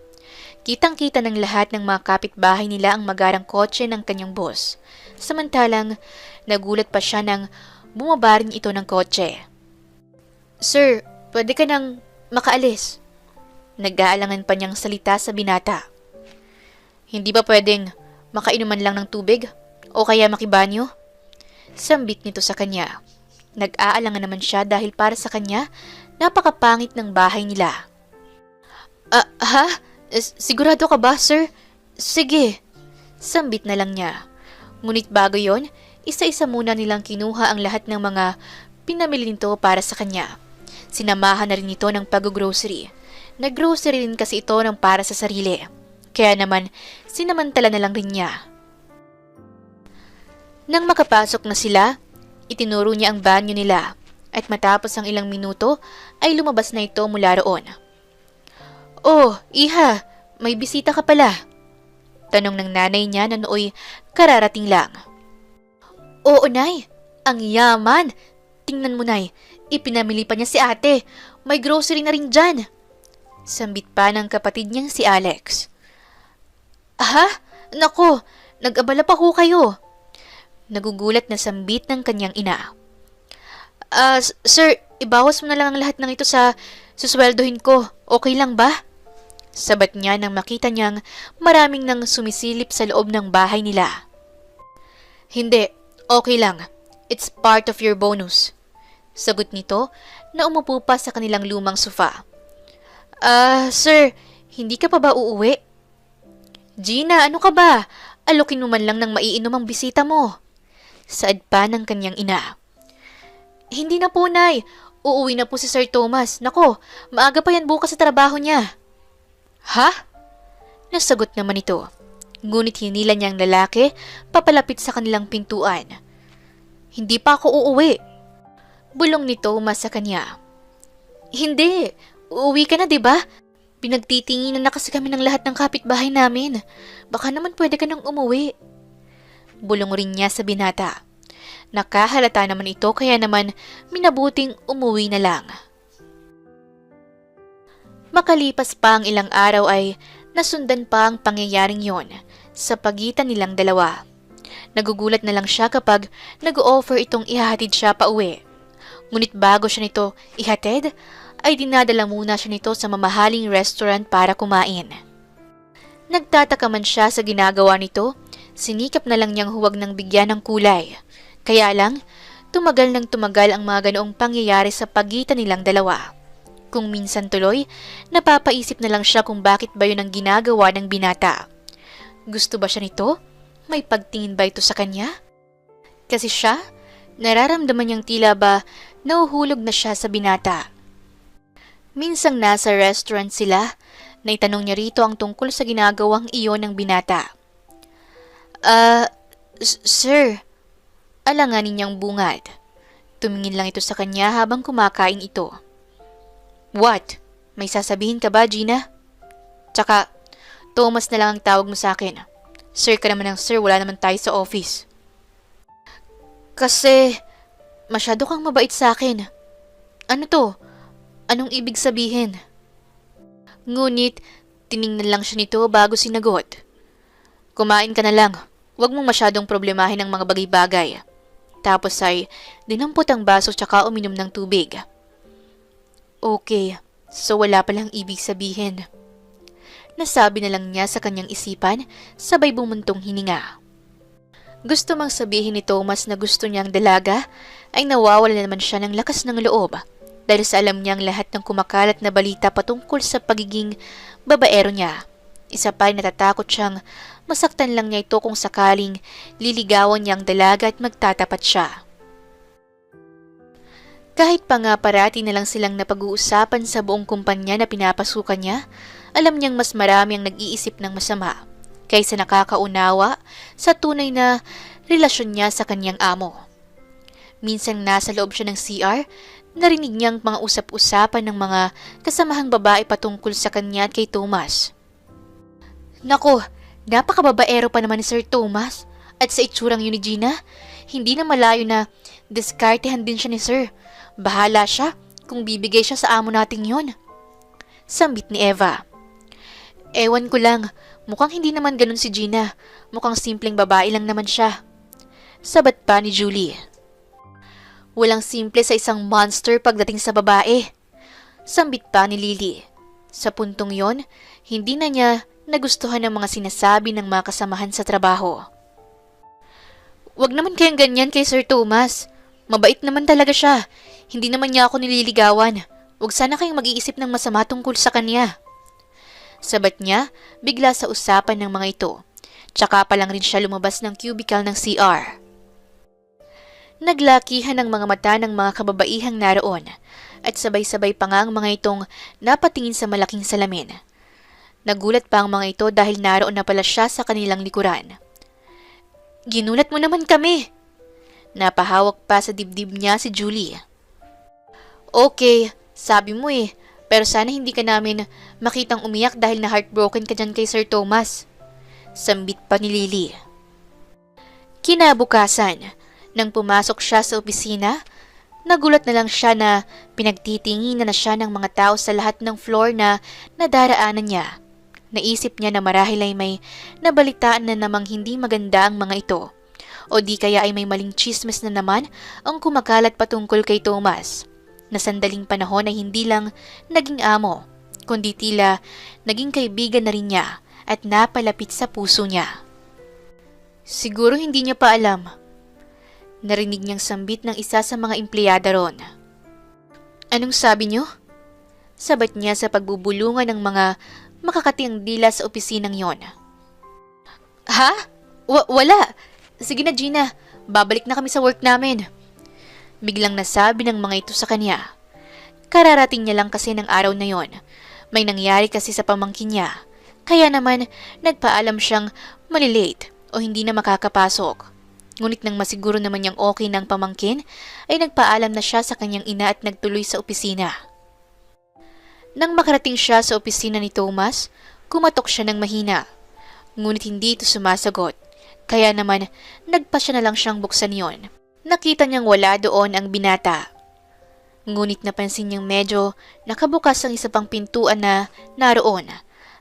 [SPEAKER 1] Kitang-kita ng lahat ng mga kapitbahay nila ang magarang kotse ng kanyang boss. Samantalang, nagulat pa siya nang bumaba rin ito ng kotse. Sir, pwede ka nang makaalis. Nag-aalangan pa niyang salita sa binata. Hindi ba pwedeng makainuman lang ng tubig? O kaya makibanyo? Sambit nito sa kanya. Nag-aalangan naman siya dahil para sa kanya, napakapangit ng bahay nila. Sigurado ka ba, sir? Sige. Sambit na lang niya. Ngunit bago yon, isa-isa muna nilang kinuha ang lahat ng mga pinamili nito para sa kanya. Sinamahan na rin ito ng pag-grocery. Nag-grocery rin kasi ito ng para sa sarili. Kaya naman, sinamantala na lang rin niya. Nang makapasok na sila, itinuro niya ang banyo nila at matapos ang ilang minuto ay lumabas na ito mula roon. "Oh, iha, may bisita ka pala?" Tanong ng nanay niya na nooy kararating lang. "Oo, nay. Ang yaman. Tingnan mo, nay. Ipinamili pa niya si ate. May grocery na rin dyan." Sambit pa ng kapatid niyang si Alex. "Ha? Nako, nag-abala pa ho kayo." Nagugulat na sambit ng kanyang ina. Sir, ibawas mo na lang ang lahat ng ito sa susweldohin ko. Okay lang ba?" Sabat niya nang makita niyang maraming nang sumisilip sa loob ng bahay nila. "Hindi, okay lang. It's part of your bonus." Sagot nito na umupo pa sa kanilang lumang sofa. Sir, hindi ka pa ba uuwi?" "Gina, ano ka ba? Alokin mo man lang ng maiinom ang bisita mo." Saad pa ng kanyang ina. "Hindi na po, nay. Uuwi na po si Sir Thomas. Nako, maaga pa yan bukas sa trabaho niya." "Ha?" Nasagot naman ito. Ngunit hinila niya ang lalaki papalapit sa kanilang pintuan. "Hindi pa ako uuwi." Bulong ni Thomas sa kanya. "Hindi. Uuwi ka na, di ba? Pinagtitinginan na kasi kami ng lahat ng kapitbahay namin. Baka naman pwede ka nang umuwi." Bulong rin niya sa binata. Nakahalata naman ito kaya naman minabuting umuwi na lang. Makalipas pa ang ilang araw ay nasundan pa ang pangyayaring yon sa pagitan nilang dalawa. Nagugulat na lang siya kapag nag-o-offer itong ihahatid siya pa uwi. Ngunit bago siya nito ihatid, ay dinadala muna siya nito sa mamahaling restaurant para kumain. Nagtataka man siya sa ginagawa nito, sinikap na lang niyang huwag nang bigyan ng kulay. Kaya lang, tumagal ng tumagal ang mga ganoong pangyayari sa pagitan nilang dalawa. Kung minsan tuloy, napapaisip na lang siya kung bakit ba yun ang ginagawa ng binata. Gusto ba siya nito? May pagtingin ba ito sa kanya? Kasi siya, nararamdaman niyang tila ba nahuhulog na siya sa binata. Minsang nasa restaurant sila, naitanong niya rito ang tungkol sa ginagawang iyon ng binata. Sir, alanganin niyang bungad. Tumingin lang ito sa kanya habang kumakain ito. "What? May sasabihin ka ba, Gina? Tsaka, Thomas na lang ang tawag mo sa akin. Sir ka naman ng sir, wala naman tayo sa office." "Kasi, masyado kang mabait sa akin." "Ano to? Anong ibig sabihin?" Ngunit, tiningnan lang siya nito bago sinagot. "Kumain ka na lang. Huwag mong masyadong problemahin ang mga bagay-bagay." Tapos ay dinampot ang baso tsaka uminom ng tubig. Okay, so wala palang ibig sabihin. Nasabi na lang niya sa kanyang isipan, sabay bumuntong hininga. Gusto mang sabihin ni Thomas na gusto niyang dalaga, ay nawawala naman siya ng lakas ng loob dahil sa alam niyang lahat ng kumakalat na balita patungkol sa pagiging babaero niya. Isa pa ay natatakot siyang masaktan lang niya ito kung sakaling liligawan niya ang dalaga at magtatapat siya. Kahit pa nga parati na lang silang napag-uusapan sa buong kumpanya na pinapasukan niya, alam niyang mas marami ang nag-iisip ng masama kaysa nakakaunawa sa tunay na relasyon niya sa kanyang amo. Minsan nasa loob siya ng CR, narinig niyang mga usap-usapan ng mga kasamahang babae patungkol sa kanya at kay Thomas. Nako, napakababaero pa naman ni Sir Thomas. At sa itsurang yun ni Gina, hindi na malayo na diskartehan din siya ni Sir. Bahala siya kung bibigay siya sa amo nating yun. Sambit ni Eva. Ewan ko lang, mukhang hindi naman ganun si Gina. Mukhang simpleng babae lang naman siya. Sabat pa ni Julie. Walang simple sa isang monster pagdating sa babae. Sambit pa ni Lily. Sa puntong yon, hindi na niya nagustuhan ang mga sinasabi ng mga kasamahan sa trabaho. Wag naman kayang ganyan kay Sir Thomas. Mabait naman talaga siya. Hindi naman niya ako nililigawan. Wag sana kayong mag-iisip ng masama tungkol sa kanya. Sabat niya, bigla sa usapan ng mga ito. Tsaka pa lang rin siya lumabas ng cubicle ng CR. Naglakihan ang mga mata ng mga kababaihang naroon. at sabay-sabay pa nga ang mga itong napatingin sa malaking salamin. Nagulat pa ang mga ito dahil naroon na pala siya sa kanilang likuran. Ginulat mo naman kami! Napahawak pa sa dibdib niya si Julie. Okay, sabi mo pero sana hindi ka namin makitang umiyak dahil na heartbroken ka dyan kay Sir Thomas. Sambit pa ni Lily. Kinabukasan, nang pumasok siya sa opisina, nagulat na lang siya na pinagtitingin na siya ng mga tao sa lahat ng floor na nadaraanan niya. Naisip niya na marahil ay may nabalitaan na namang hindi maganda ang mga ito. O di kaya ay may maling chismis na naman ang kumakalat patungkol kay Thomas. Na sandaling panahon ay hindi lang naging amo, kundi tila naging kaibigan na rin niya at napalapit sa puso niya. Siguro hindi niya pa alam. Narinig niyang sambit ng isa sa mga empleyada ron. Anong sabi niyo? Sabat niya sa pagbubulungan ng mga makakatiang dila sa opisinang yon. Ha? Wala! Sige na Gina, babalik na kami sa work namin. Biglang nasabi ng mga ito sa kanya. Kararating niya lang kasi ng araw na yon. May nangyari kasi sa pamangkin niya. Kaya naman, nagpaalam siyang malilate o hindi na makakapasok. Ngunit nang masiguro naman niyang okay ng pamangkin, ay nagpaalam na siya sa kanyang ina at nagtuloy sa opisina. Nang makarating siya sa opisina ni Thomas, kumatok siya ng mahina. Ngunit hindi ito sumasagot. Kaya naman, nagpa siya na lang siyang buksan yon. Nakita niyang wala doon ang binata. Ngunit napansin niyang medyo nakabukas ang isa pang pintuan na naroon.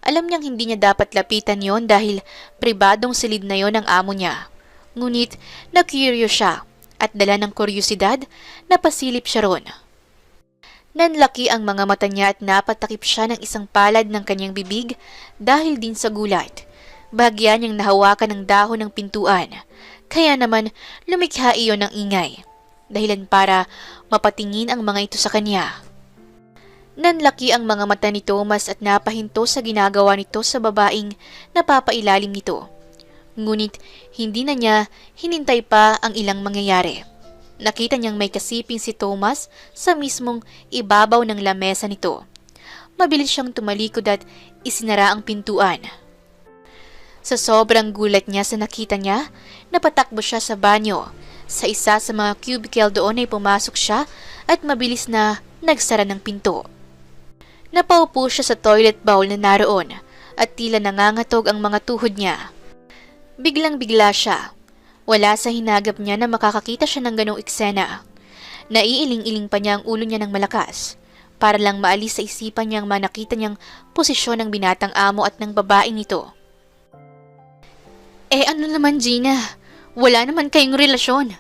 [SPEAKER 1] Alam niyang hindi niya dapat lapitan yon dahil pribadong silid na yon ang amo niya. Ngunit na-curious siya at dala ng kuryosidad, napasilip siya ron. Nanlaki ang mga mata niya at napatakip siya ng isang palad ng kanyang bibig dahil din sa gulat. Bahagya niyang nahawakan ng dahon ng pintuan, kaya naman lumikha iyon ng ingay, dahilan para mapatingin ang mga ito sa kanya. Nanlaki ang mga mata ni Thomas at napahinto sa ginagawa nito sa babaeng napapailalim nito. Ngunit hindi na niya hinintay pa ang ilang mangyayari. Nakita niyang may kasiping si Thomas sa mismong ibabaw ng lamesa nito. Mabilis siyang tumalikod at isinara ang pintuan. Sa sobrang gulat niya sa nakita niya, napatakbo siya sa banyo. Sa isa sa mga cubicle doon ay pumasok siya at mabilis na nagsara ng pinto. Napaupo siya sa toilet bowl na naroon at tila nangangatog ang mga tuhod niya. Biglang-bigla siya. Wala sa hinagap niya na makakakita siya ng ganong eksena. Naiiling-iling pa niya ang ulo niya ng malakas para lang maalis sa isipan niyang manakita niyang posisyon ng binatang amo at ng babaeng ito. Ano naman Gina? Wala naman kayong relasyon.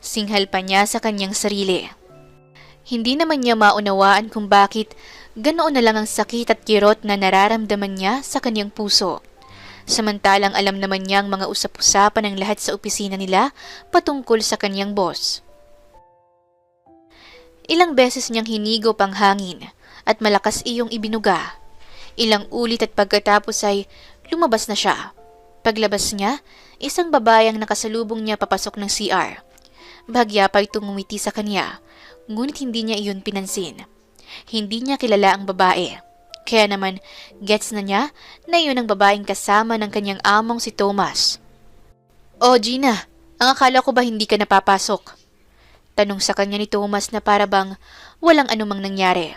[SPEAKER 1] Singhal pa niya sa kanyang sarili. Hindi naman niya maunawaan kung bakit ganoon na lang ang sakit at kirot na nararamdaman niya sa kanyang puso. Samantalang alam naman niya ang mga usap-usapan ng lahat sa opisina nila patungkol sa kanyang boss. Ilang beses niyang hinigop ang hangin at malakas iyong ibinuga. Ilang ulit at pagkatapos ay lumabas na siya. Paglabas niya, isang babayang nakasalubong niya papasok ng CR. Bahagya pa itong ngumiti sa kanya, ngunit hindi niya iyon pinansin. Hindi niya kilala ang babae. Kaya naman, gets na niya na iyon ang babaeng kasama ng kanyang among si Thomas. Gina, ang akala ko ba hindi ka napapasok? Tanong sa kanya ni Thomas na para bang walang anumang nangyari.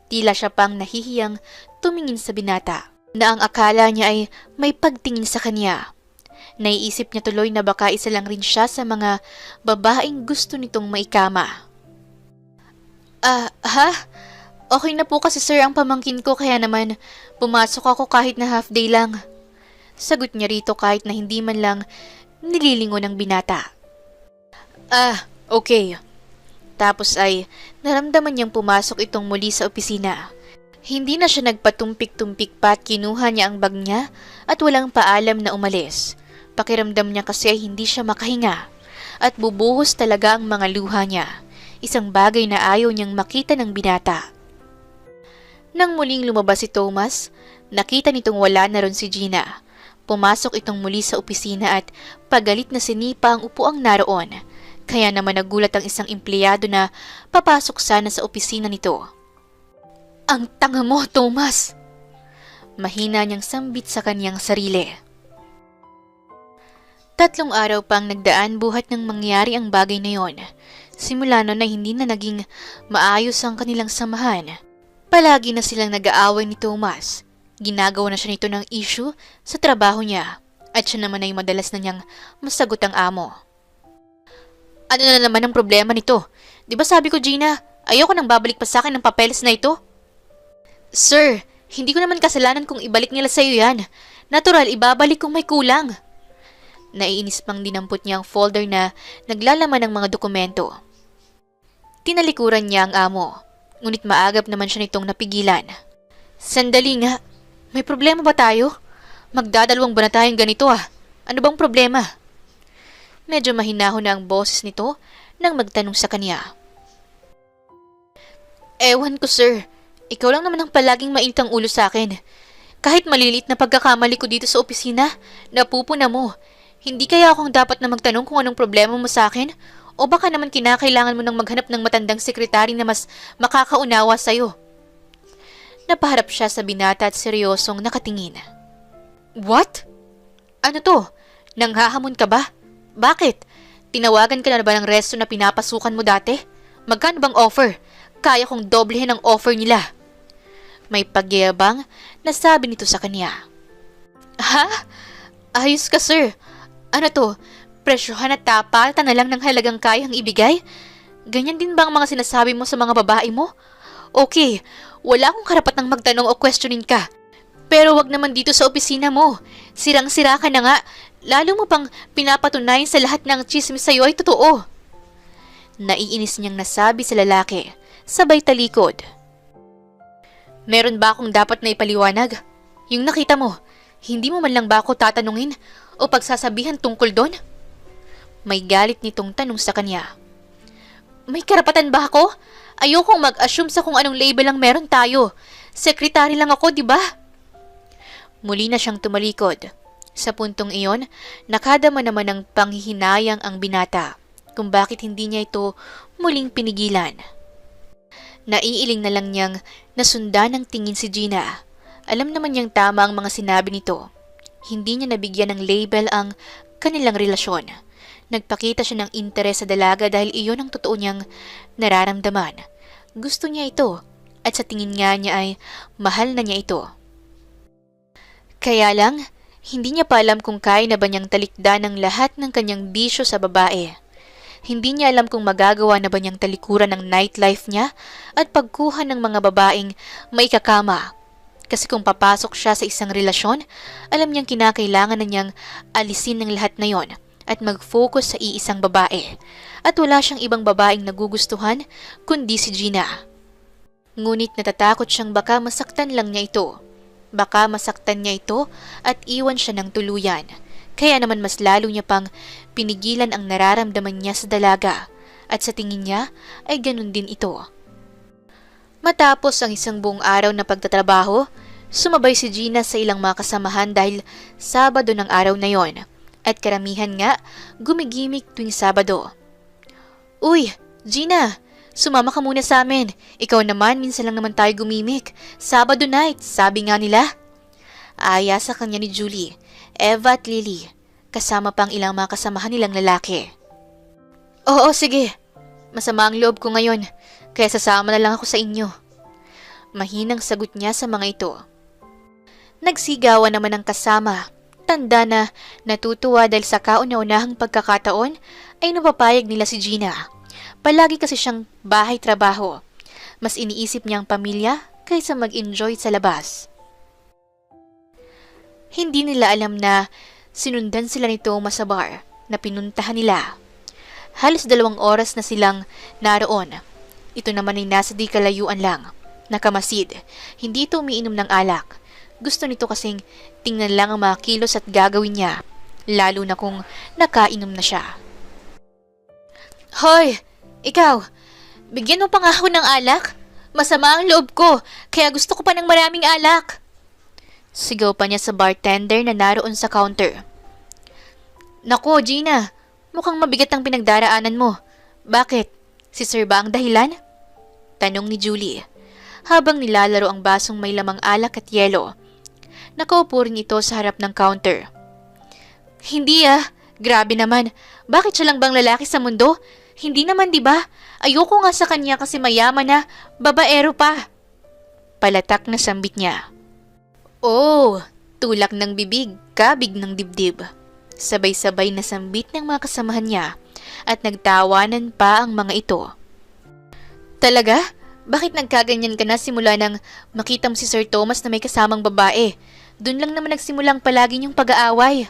[SPEAKER 1] Tila siya pang nahihiyang tumingin sa binata, na ang akala niya ay may pagtingin sa kanya. Naiisip niya tuloy na baka isa lang rin siya sa mga babaeng gusto nitong maikama. Ha? Okay na po kasi sir ang pamangkin ko kaya naman pumasok ako kahit na half day lang. Sagot niya rito kahit na hindi man lang nililingon ng binata. Okay. Tapos ay naramdaman niyang pumasok itong muli sa opisina. Hindi na siya nagpatumpik-tumpik pa at kinuha niya ang bag niya at walang paalam na umalis. Pakiramdam niya kasi ay hindi siya makahinga at bubuhos talaga ang mga luha niya. Isang bagay na ayaw niyang makita ng binata. Nang muling lumabas si Thomas, nakita nitong wala na ron si Gina. Pumasok itong muli sa opisina at pagalit na sinipa ang upuang naroon. Kaya naman nagulat ang isang empleyado na papasok sana sa opisina nito. "Ang tanga mo, Thomas!" Mahina niyang sambit sa kanyang sarili. 3 araw pang nagdaan buhat nang mangyari ang bagay na yon. Simula noon ay hindi na naging maayos ang kanilang samahan. Palagi na silang nag-aaway ni Thomas. Ginagawa na siya nito ng issue sa trabaho niya at siya naman ay madalas na niyang masagot ang amo. "Ano na naman ang problema nito? Di ba sabi ko, Gina, ayoko nang babalik pa sa akin ng papeles na ito?" "Sir, hindi ko naman kasalanan kung ibalik nila sa iyo yan. Natural, ibabalik kung may kulang." Naiinis pang dinampot niya ang folder na naglalaman ng mga dokumento. Tinalikuran niya ang amo, ngunit maagap naman siya nitong napigilan. "Sandali nga, may problema ba tayo? Magdadalawang ba na tayong ganito Ano bang problema?" Medyo mahinahon na ang boses nito nang magtanong sa kanya. "Ewan ko, sir. Ikaw lang naman ang palaging mainit ang ulo sa akin. Kahit maliliit na pagkakamali ko dito sa opisina, napupuna mo. Hindi kaya akong dapat na magtanong kung anong problema mo sa akin? O baka naman kinakailangan mo nang maghanap ng matandang sekretary na mas makakaunawa sa'yo?" Napaharap siya sa binata at seryosong nakatingin. "What? Ano to? Nanghahamon ka ba? Bakit? Tinawagan ka na ba ng resto na pinapasukan mo dati? Magkano bang offer? Kaya kong doblehin ang offer nila." May pagyayabang na sabi nito sa kanya. "Ha? Ayos ka, sir. Ano to? Presyohan at tapatan na lang ng halagang kayang ibigay? Ganyan din ba ang mga sinasabi mo sa mga babae mo? Okay, wala akong karapatang magtanong o questionin ka. Pero wag naman dito sa opisina mo. Sirang-sira ka na nga. Lalo mo pang pinapatunayan sa lahat ng chismis sa'yo ay totoo." Naiinis niyang nasabi sa lalaki, sabay talikod. "Meron ba akong dapat na ipaliwanag? Yung nakita mo, hindi mo man lang ba ako tatanungin o pagsasabihan tungkol doon?" May galit nitong tanong sa kanya. "May karapatan ba ako? Ayokong mag-assume sa kung anong label ang meron tayo. Sekretary lang ako, di ba?" Muli na siyang tumalikod. Sa puntong iyon, nakadama naman ng panghihinayang ang binata kung bakit hindi niya ito muling pinigilan. Naiiling na lang niyang nasundan ng tingin si Gina. Alam naman niyang tama ang mga sinabi nito. Hindi niya nabigyan ng label ang kanilang relasyon. Nagpakita siya ng interes sa dalaga dahil iyon ang totoo niyang nararamdaman. Gusto niya ito at sa tingin nga niya ay mahal na niya ito. Kaya lang, hindi niya pa alam kung kaya na ba niyang talikdan ang lahat ng kanyang bisyo sa babae. Hindi niya alam kung magagawa na ba niyang talikuran ang nightlife niya at pagkuha ng mga babaeng maikakama. Kasi kung papasok siya sa isang relasyon, alam niyang kinakailangan na niyang alisin ng lahat na yon at mag-focus sa iisang babae. At wala siyang ibang babaeng nagugustuhan kundi si Gina. Ngunit natatakot siyang baka masaktan lang niya ito. Baka masaktan niya ito at iwan siya ng tuluyan. Kaya naman mas lalo niya pang pinigilan ang nararamdaman niya sa dalaga at sa tingin niya ay ganun din ito. Matapos ang isang buong araw na pagtatrabaho, sumabay si Gina sa ilang mga kasamahan dahil Sabado ng araw na yon at karamihan nga gumigimik tuwing Sabado. "Uy, Gina! Sumama ka muna sa amin. Ikaw naman, minsan lang naman tayo gumimik. Sabado night, sabi nga nila." Aya sa kanya ni Julie, Eva at Lily, kasama pang ilang mga kasamahan nilang lalaki. "Oo, sige. Masama ang loob ko ngayon, kaya sasama na lang ako sa inyo." Mahinang sagot niya sa mga ito. Nagsigawan naman ang kasama. Tanda na natutuwa dahil sa kauna-unahang pagkakataon ay napapayag nila si Gina. Palagi kasi siyang bahay-trabaho. Mas iniisip niya ang pamilya kaysa mag-enjoy sa labas. Hindi nila alam na sinundan sila nito sa bar na pinuntahan nila. Halos 2 oras na silang naroon. Ito naman ay nasa di kalayuan lang. Nakamasid. Hindi ito umiinom ng alak. Gusto nito kasing tingnan lang ang mga kilos at gagawin niya. Lalo na kung nakainom na siya. "Hoy! Ikaw! Bigyan mo pa nga ako ng alak? Masama ang loob ko, kaya gusto ko pa ng maraming alak." Sigaw pa niya sa bartender na naroon sa counter. "Nako, Gina! Mukhang mabigat ang pinagdaraanan mo. Bakit? Si Sir ba ang dahilan? Tanong ni Julie, habang nilalaro ang basong may lamang alak at yelo. Nakaupo rin ito sa harap ng counter. Hindi grabe naman. Bakit siya lang bang lalaki sa mundo? Hindi naman 'di ba? Ayoko nga sa kanya kasi mayaman na, babaero pa. Palatak na sambit niya. Oh, tulak ng bibig, kabig ng dibdib. Sabay-sabay na sambit ng mga kasamahan niya at nagtawanan pa ang mga ito. Talaga? Bakit nagkaganyan ka na simula nang makita mo si Sir Thomas na may kasamang babae? Doon lang naman nagsimulang palagi niyong pag-aaway.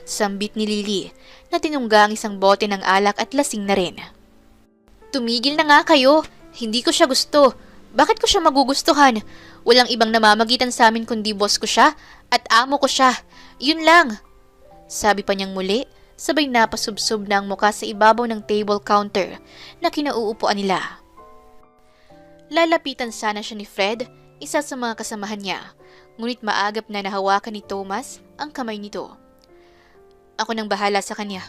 [SPEAKER 1] Sambit ni Lily na tinungga ang isang bote ng alak at lasing na rin. Tumigil na nga kayo. Hindi ko siya gusto. Bakit ko siya magugustuhan? Walang ibang namamagitan sa amin kundi boss ko siya at amo ko siya. Yun lang. Sabi pa niyang muli, sabay napasubsob na ang muka sa ibabaw ng table counter na kinauupuan nila. Lalapitan sana siya ni Fred, isa sa mga kasamahan niya, ngunit maagap na nahawakan ni Thomas ang kamay nito. Ako nang bahala sa kanya.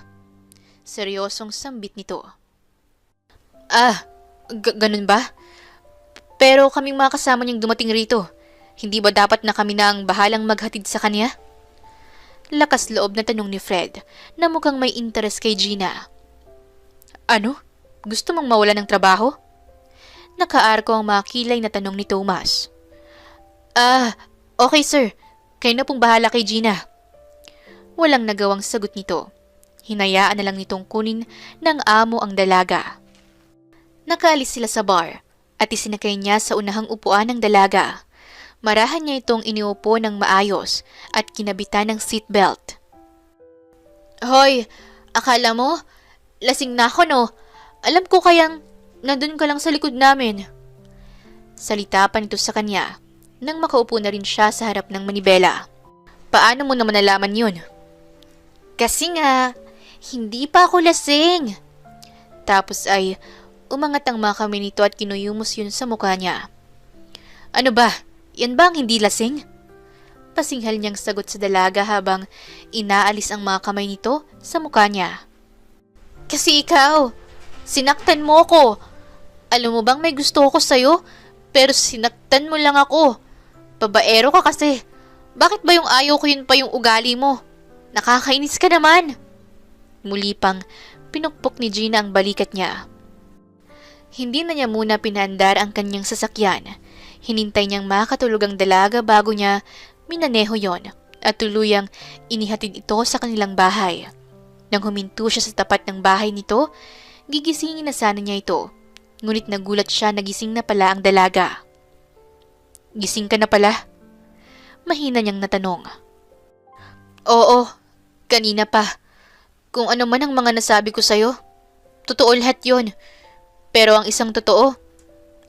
[SPEAKER 1] Seryosong sambit nito. Ganun ba? Pero kaming mga kasama niyang dumating rito. Hindi ba dapat na kami na ang bahalang maghatid sa kanya? Lakas loob na tanong ni Fred na mukhang may interes kay Gina. Ano? Gusto mong mawala ng trabaho? Nakaarko ang makilay na tanong ni Thomas. Okay sir. Kayo na pong bahala kay Gina. Walang nagawang sagot nito. Hinayaan na lang nitong kunin ng amo ang dalaga. Nakaalis sila sa bar at isinakay niya sa unahang upuan ng dalaga. Marahan niya itong iniupo ng maayos at kinabitan ng seatbelt. Hoy, akala mo? Lasing na ako no? Alam ko kayang nandun ka lang sa likod namin. Salita pa nito sa kanya nang makaupo na rin siya sa harap ng manibela. Paano mo naman nalaman yun? Kasi nga, hindi pa ako lasing. Tapos ay umangat ang mga kamay nito at kinuyumos yun sa mukha niya. Ano ba? Yan ba ang hindi lasing? Pasinghal niyang sagot sa dalaga habang inaalis ang mga kamay nito sa mukha niya. Kasi ikaw, sinaktan mo ko. Alam mo bang may gusto ko sa'yo, pero sinaktan mo lang ako. Babaero ka kasi. Bakit ba yung ayaw ko yun pa yung ugali mo? Nakakainis ka naman. Muli pang pinukpok ni Gina ang balikat niya. Hindi na niya muna pinaandar ang kanyang sasakyan. Hinintay niyang makatulog ang dalaga bago niya minaneho yon at tuluyang inihatid ito sa kanilang bahay. Nang huminto siya sa tapat ng bahay nito, gigisingin na sana niya ito. Ngunit nagulat siya na gising na pala ang dalaga. Gising ka na pala? Mahina niyang natanong. Oo, kanina pa. Kung ano man ang mga nasabi ko sa'yo, totoo lahat yon. Pero ang isang totoo,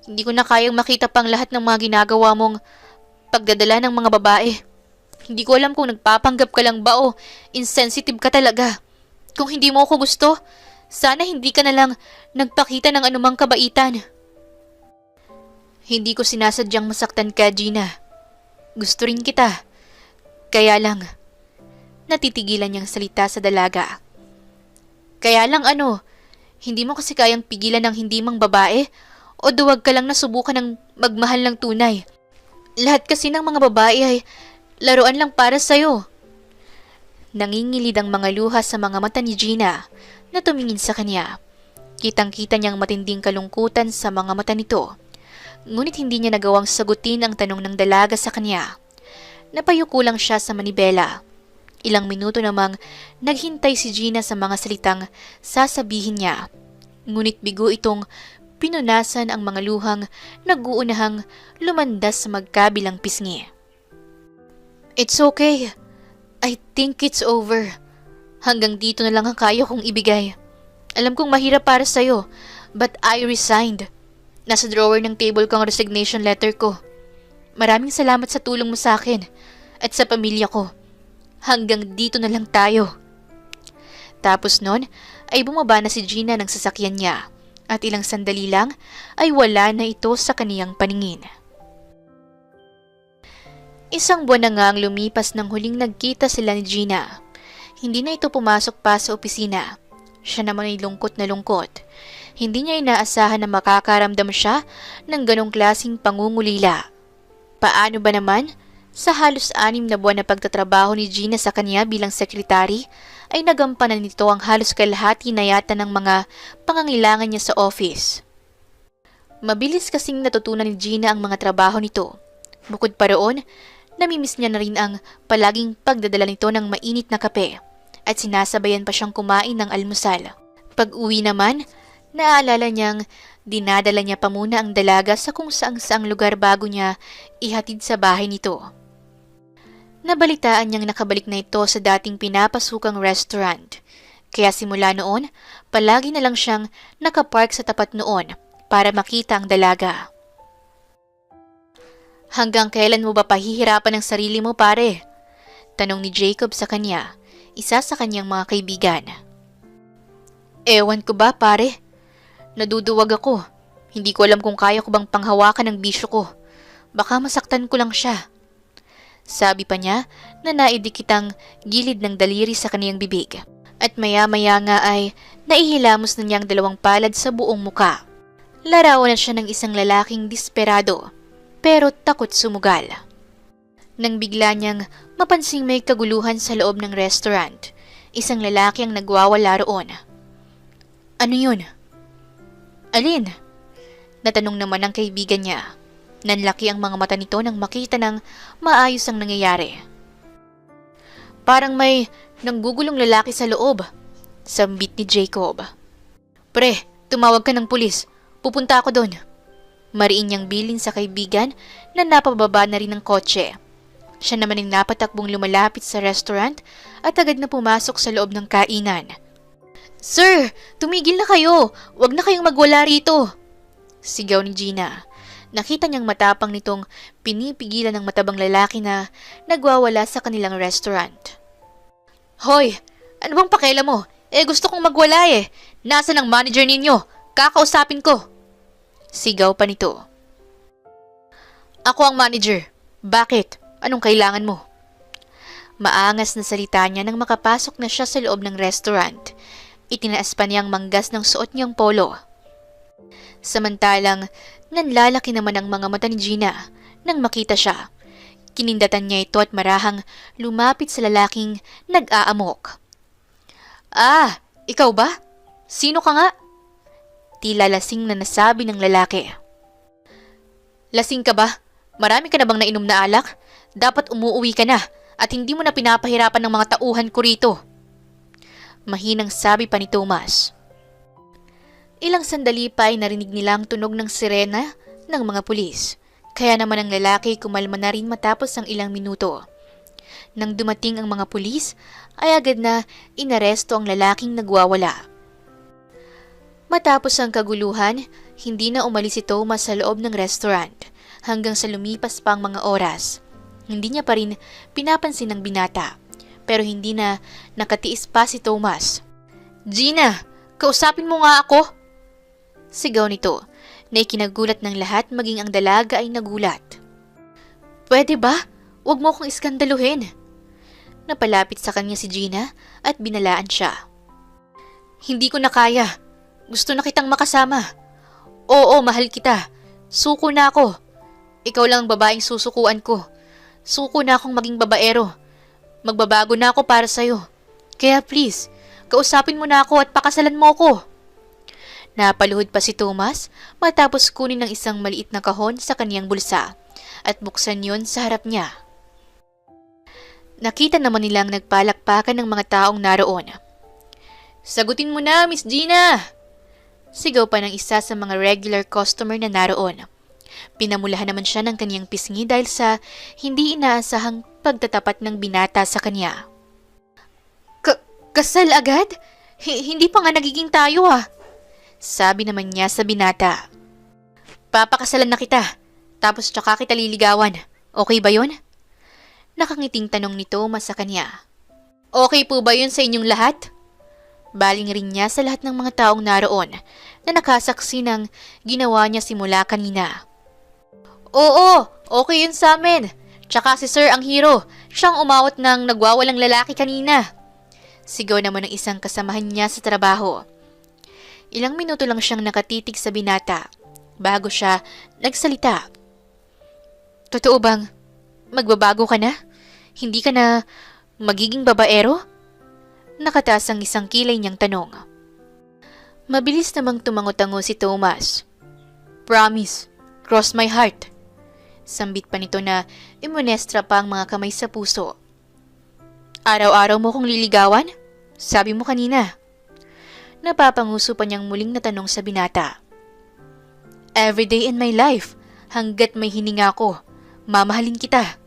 [SPEAKER 1] hindi ko na kayang makita pang lahat ng mga ginagawa mong pagdadala ng mga babae. Hindi ko alam kung nagpapanggap ka lang ba o insensitive ka talaga. Kung hindi mo ako gusto, sana hindi ka na lang nagpakita ng anumang kabaitan. Hindi ko sinasadyang masaktan ka, Gina. Gusto rin kita. Kaya lang, natitigilan niyang salita sa dalaga. Kaya lang hindi mo kasi kayang pigilan ng hindi mang babae o duwag ka lang na subukan ng magmahal ng tunay. Lahat kasi ng mga babae ay laruan lang para sa'yo. Nangingilid ang mga luha sa mga mata ni Gina na tumingin sa kanya. Kitang-kita niyang matinding kalungkutan sa mga mata nito. Ngunit hindi niya nagawang sagutin ang tanong ng dalaga sa kanya. Napayuko lang siya sa manibela. Ilang minuto namang naghintay si Gina sa mga salitang sasabihin niya. Ngunit bigo itong pinunasan ang mga luhang nag-uunahang lumandas sa magkabilang pisngi. It's okay. I think it's over. Hanggang dito na lang ang kaya kong ibigay. Alam kong mahirap para sa'yo, but I resigned. Nasa drawer ng table ko ang resignation letter ko. Maraming salamat sa tulong mo sa akin at sa pamilya ko. Hanggang dito na lang tayo. Tapos nun ay bumaba na si Gina ng sasakyan niya at ilang sandali lang ay wala na ito sa kaniyang paningin. Isang buwan na nga ang lumipas nang huling nagkita sila ni Gina. Hindi na ito pumasok pa sa opisina Siya naman ay lungkot na lungkot. Hindi niya inaasahan na makakaramdam siya ng ganong klaseng pangungulila. Paano ba naman? Sa halos 6 na buwan na pagtatrabaho ni Gina sa kanya bilang sekretary, ay nagampanan nito ang halos kalahati na yata ng mga pangangailangan niya sa office. Mabilis kasing natutunan ni Gina ang mga trabaho nito. Bukod pa roon, namimiss niya na rin ang palaging pagdadala nito ng mainit na kape at sinasabayan pa siyang kumain ng almusal. Pag-uwi naman, naaalala niyang dinadala niya pa muna ang dalaga sa kung saang lugar bago niya ihatid sa bahay nito. Nabalitaan niyang nakabalik na ito sa dating pinapasukang restaurant. Kaya simula noon, palagi na lang siyang nakapark sa tapat noon para makita ang dalaga. Hanggang kailan mo ba pahihirapan ang sarili mo, pare? Tanong ni Jacob sa kanya, isa sa kanyang mga kaibigan. Ewan ko ba, pare? Naduduwag ako. Hindi ko alam kung kaya ko bang panghawakan ang bisyo ko. Baka masaktan ko lang siya. Sabi pa niya na naidikit ang gilid ng daliri sa kaniyang bibig. At maya-maya nga ay naihilamos na niya ang 2 palad sa buong muka. Larawan na siya ng isang lalaking desperado, pero takot sumugal. Nang bigla niyang mapansing may kaguluhan sa loob ng restaurant, isang lalaki ang nagwawala roon. Ano yun? Alin? Natanong naman ng kaibigan niya. Nanlaki ang mga mata nito nang makita ng maayos ang nangyayari. Parang may nanggugulong lalaki sa loob, sambit ni Jacob. Pre, tumawag ka ng pulis. Pupunta ako doon. Mariin niyang bilin sa kaibigan na napababa na rin ng kotse. Siya naman ang napatakbong lumalapit sa restaurant at agad na pumasok sa loob ng kainan. Sir, tumigil na kayo. Huwag na kayong magwala rito. Sigaw ni Gina. Nakita niyang matapang nitong pinipigilan ng matabang lalaki na nagwawala sa kanilang restaurant. Hoy, ano bang pakialam mo? Gusto kong magwala eh. Nasaan ang manager ninyo? Kakausapin ko. Sigaw pa nito. Ako ang manager. Bakit? Anong kailangan mo? Maangas na salita niya nang makapasok na siya sa loob ng restaurant. Itinaas pa niyang manggas ng suot niyang polo. Samantalang, nanlalaki naman ang mga mata ni Gina nang makita siya. Kinindatan niya ito at marahang lumapit sa lalaking nag-aamok. Ah, ikaw ba? Sino ka nga? Tila lasing na nasabi ng lalaki. Lasing ka ba? Marami ka na bang nainom na alak? Dapat umuuwi ka na at hindi mo na pinapahirapan ng mga tauhan ko rito. Mahinang sabi pa ni Thomas. Ilang sandali pa ay narinig nila ang tunog ng sirena ng mga pulis. Kaya naman ang lalaki kumalma na rin matapos ang ilang minuto. Nang dumating ang mga pulis, ay agad na inaresto ang lalaking nagwawala. Matapos ang kaguluhan, hindi na umalis si Thomas sa loob ng restaurant hanggang sa lumipas pa ang mga oras. Hindi niya pa rin pinapansin ang binata, pero hindi na nakatiis pa si Thomas. Gina, kausapin mo nga ako! Sigaw nito na ikinagulat ng lahat maging ang dalaga ay nagulat. Pwede ba? Huwag mo akong iskandaluhin. Napalapit sa kanya si Gina at binalaan siya. Hindi ko na kaya. Gusto na kitang makasama. Oo, mahal kita. Suko na ako. Ikaw lang ang babaeng susukuan ko. Suko na akong maging babaero. Magbabago na ako para sa'yo. Kaya please, kausapin mo na ako at pakasalan mo ako. Napaluhod pa si Thomas matapos kunin ng isang maliit na kahon sa kaniyang bulsa at buksan yon sa harap niya. Nakita naman nilang nagpalakpakan ng mga taong naroon. Sagutin mo na, Miss Gina! Sigaw pa ng isa sa mga regular customer na naroon. Pinamulahan naman siya ng kaniyang pisngi dahil sa hindi inaasahang pagtatapat ng binata sa kanya. Kasal agad? Hindi pa nga nagiging tayo ah. Sabi naman niya sa binata. Papakasalan na kita, tapos tsaka kita liligawan. Okay ba yun? Nakangiting tanong ni Thomas sa kanya. Okay po ba yun sa inyong lahat? Baling rin niya sa lahat ng mga taong naroon na nakasaksi ng ginawa niya simula kanina. Oo, okay yun sa amin. Tsaka si Sir ang hero, siyang umawat ng nagwawalang lalaki kanina. Sigaw naman ng isang kasamahan niya sa trabaho. Ilang minuto lang siyang nakatitig sa binata bago siya nagsalita. Totoo bang magbabago ka na? Hindi ka na magiging babaero? Nakataas ang isang kilay niyang tanong. Mabilis namang tumango-tango si Thomas. Promise, cross my heart. Sambit pa nito na imunestra pa ang mga kamay sa puso. Araw-araw mo kong liligawan? Sabi mo kanina. Napapanguso pa niyang muling natanong sa binata. Every day in my life, hanggat may hininga ko, mamahalin kita.